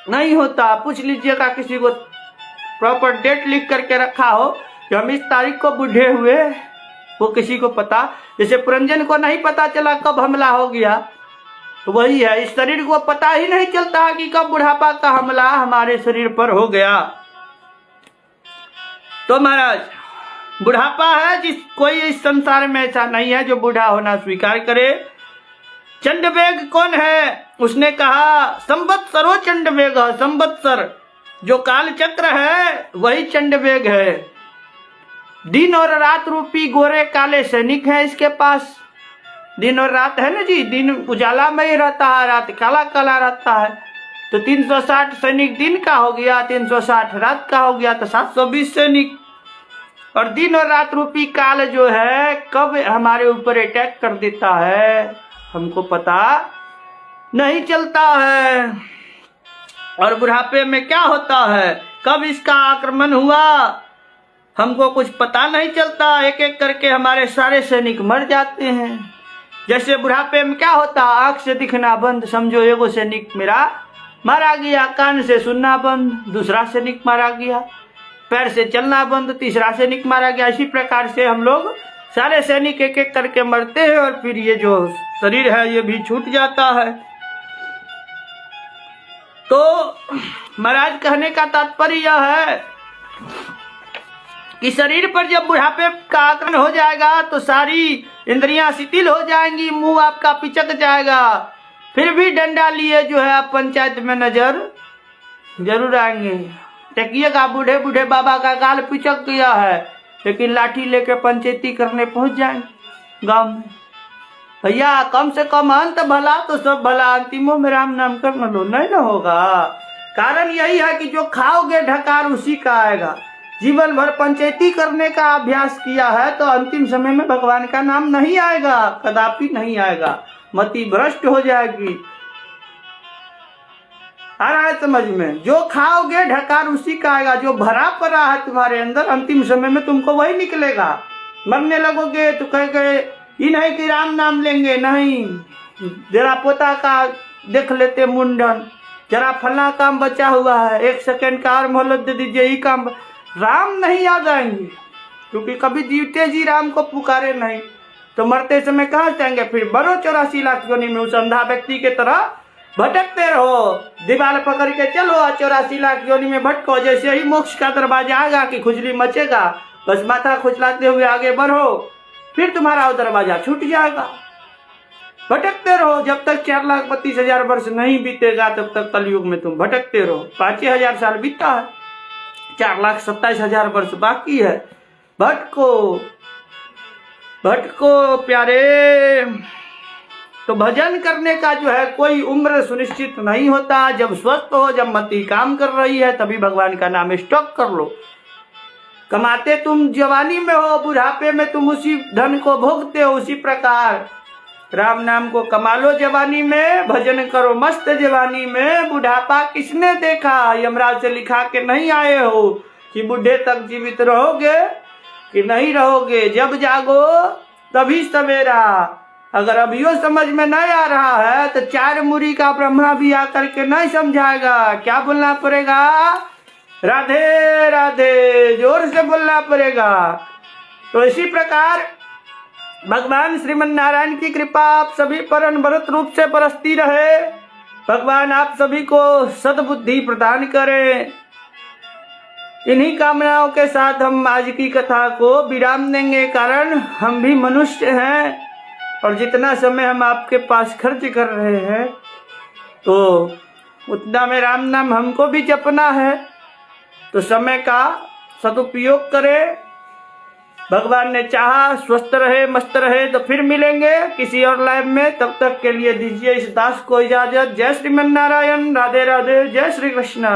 नहीं होता। पूछ लीजिएगा किसी को, प्रॉपर डेट लिख करके रखा हो कि हम इस तारीख को बूढ़े हुए, वो किसी को पता। जैसे पुरंजन को नहीं पता चला कब हमला हो गया, तो वही है, इस शरीर को पता ही नहीं चलता कि कब बुढ़ापा का हमला हमारे शरीर पर हो गया। तो महाराज, बुढ़ापा है, जिस कोई इस संसार में ऐसा नहीं है जो बूढ़ा होना स्वीकार करे। चंडवेग कौन है? उसने कहा संवत्सरो चंडवेग, संवत्सर जो काल चक्र है वही चंडवेग है। दिन और रात रूपी गोरे काले सैनिक है इसके पास। दिन और रात है ना जी, दिन उजाला में ही रहता है, रात काला काला रहता है। तो 360 सैनिक दिन का हो गया, 360 रात का हो गया, तो 720 सैनिक। और दिन और रात रूपी काल जो है कब हमारे ऊपर अटैक कर देता है हमको पता नहीं चलता है। और बुढ़ापे में क्या होता है, कब इसका आक्रमण हुआ हमको कुछ पता नहीं चलता। एक एक करके हमारे सारे सैनिक मर जाते हैं। जैसे बुढ़ापे में क्या होता, आंख से दिखना बंद, समझो एगो सैनिक मेरा मारा गया, कान से सुनना बंद, दूसरा सैनिक मारा गया, पैर से चलना बंद, तीसरा सैनिक मारा गया। इसी प्रकार से हम लोग सारे सैनिक एक एक करके मरते हैं और फिर ये जो शरीर है ये भी छूट जाता है। तो महाराज कहने का तात्पर्य यह है कि शरीर पर जब बुढ़ापे का आक्रमण हो जाएगा तो सारी इंद्रियां शिथिल हो जाएंगी, मुंह आपका पिचक जाएगा, फिर भी डंडा लिए जो है आप पंचायत में नजर जरूर आएंगे। देखिएगा बूढ़े बूढ़े बाबा का गाल पिचक गया है, लेकिन लाठी लेके पंचायती करने पहुंच जाएंगे गांव में। भैया कम से कम अंत भला तो सब भला, अंतिमों में राम नाम कर न लो, नहीं ना होगा। कारण यही है कि जो खाओगे ढकार उसी का आएगा। जीवन भर पंचायती करने का अभ्यास किया है तो अंतिम समय में भगवान का नाम नहीं आएगा, कदापि नहीं आएगा, मति भ्रष्ट हो जाएगी। आ रहा है समझ में? जो खाओगे ढकार उसी का आएगा। जो भरा पड़ा है तुम्हारे अंदर अंतिम समय में तुमको वही निकलेगा। मरने लगोगे तो कह गए ये नहीं कि राम नाम लेंगे, नहीं, जरा पोता का देख लेते मुंडन, जरा फला काम बचा हुआ है, 1 सेकंड का और मोहलत दे दीजिए, ये काम, राम नहीं याद आएंगे। क्योंकि कभी जीवते जी राम को पुकारे नहीं तो मरते समय कहाँ जाएंगे? फिर बड़ो 84 लाख योनि में उस अंधा व्यक्ति के तरह भटकते रहो, दीवार पकड़ के चलो, 84 लाख योनि में भटको। जैसे ही मोक्ष का दरवाजा आएगा कि खुजली मचेगा, बस माथा खुजलाते हुए आगे बढ़ो, फिर तुम्हारा वो दरवाजा छूट जाएगा। भटकते रहो जब तक 4,32,000 वर्ष नहीं बीतेगा, तब तक कलयुग में तुम भटकते रहो। 5,000 साल बीता है, 4,27,000 वर्ष बाकी है। भटको भटको प्यारे। तो भजन करने का जो है कोई उम्र सुनिश्चित नहीं होता। जब स्वस्थ हो, जब मति काम कर रही है, तभी भगवान का नाम स्टॉक कर लो। कमाते तुम जवानी में हो, बुढ़ापे में तुम उसी धन को भोगते हो। उसी प्रकार राम नाम को कमा लो जवानी में, भजन करो मस्त जवानी में। बुढ़ापा किसने देखा? यमराज से लिखा के नहीं आए हो कि बुढ़े तक जीवित रहोगे कि नहीं रहोगे। जब जागो तभी सवेरा। अगर अभियो समझ में नहीं आ रहा है तो 4 मुरी का ब्रह्मा भी आकर के नहीं समझाएगा। क्या बोलना पड़ेगा? राधे राधे, जोर से बोलना पड़ेगा। तो इसी प्रकार भगवान श्रीमन नारायण की कृपा आप सभी पर अनवरत रूप से बरसती रहे। भगवान आप सभी को सद्बुद्धि प्रदान करें। इन्हीं कामनाओं के साथ हम आज की कथा को विराम देंगे, कारण हम भी मनुष्य हैं और जितना समय हम आपके पास खर्च कर रहे हैं तो उतना में राम नाम हमको भी जपना है। तो समय का सदुपयोग करें। भगवान ने चाहा स्वस्थ रहे, मस्त रहे तो फिर मिलेंगे किसी और लाइव में। तब तक के लिए दीजिए इस दास को इजाजत। जय श्रीमन नारायण, राधे राधे, जय श्री कृष्ण।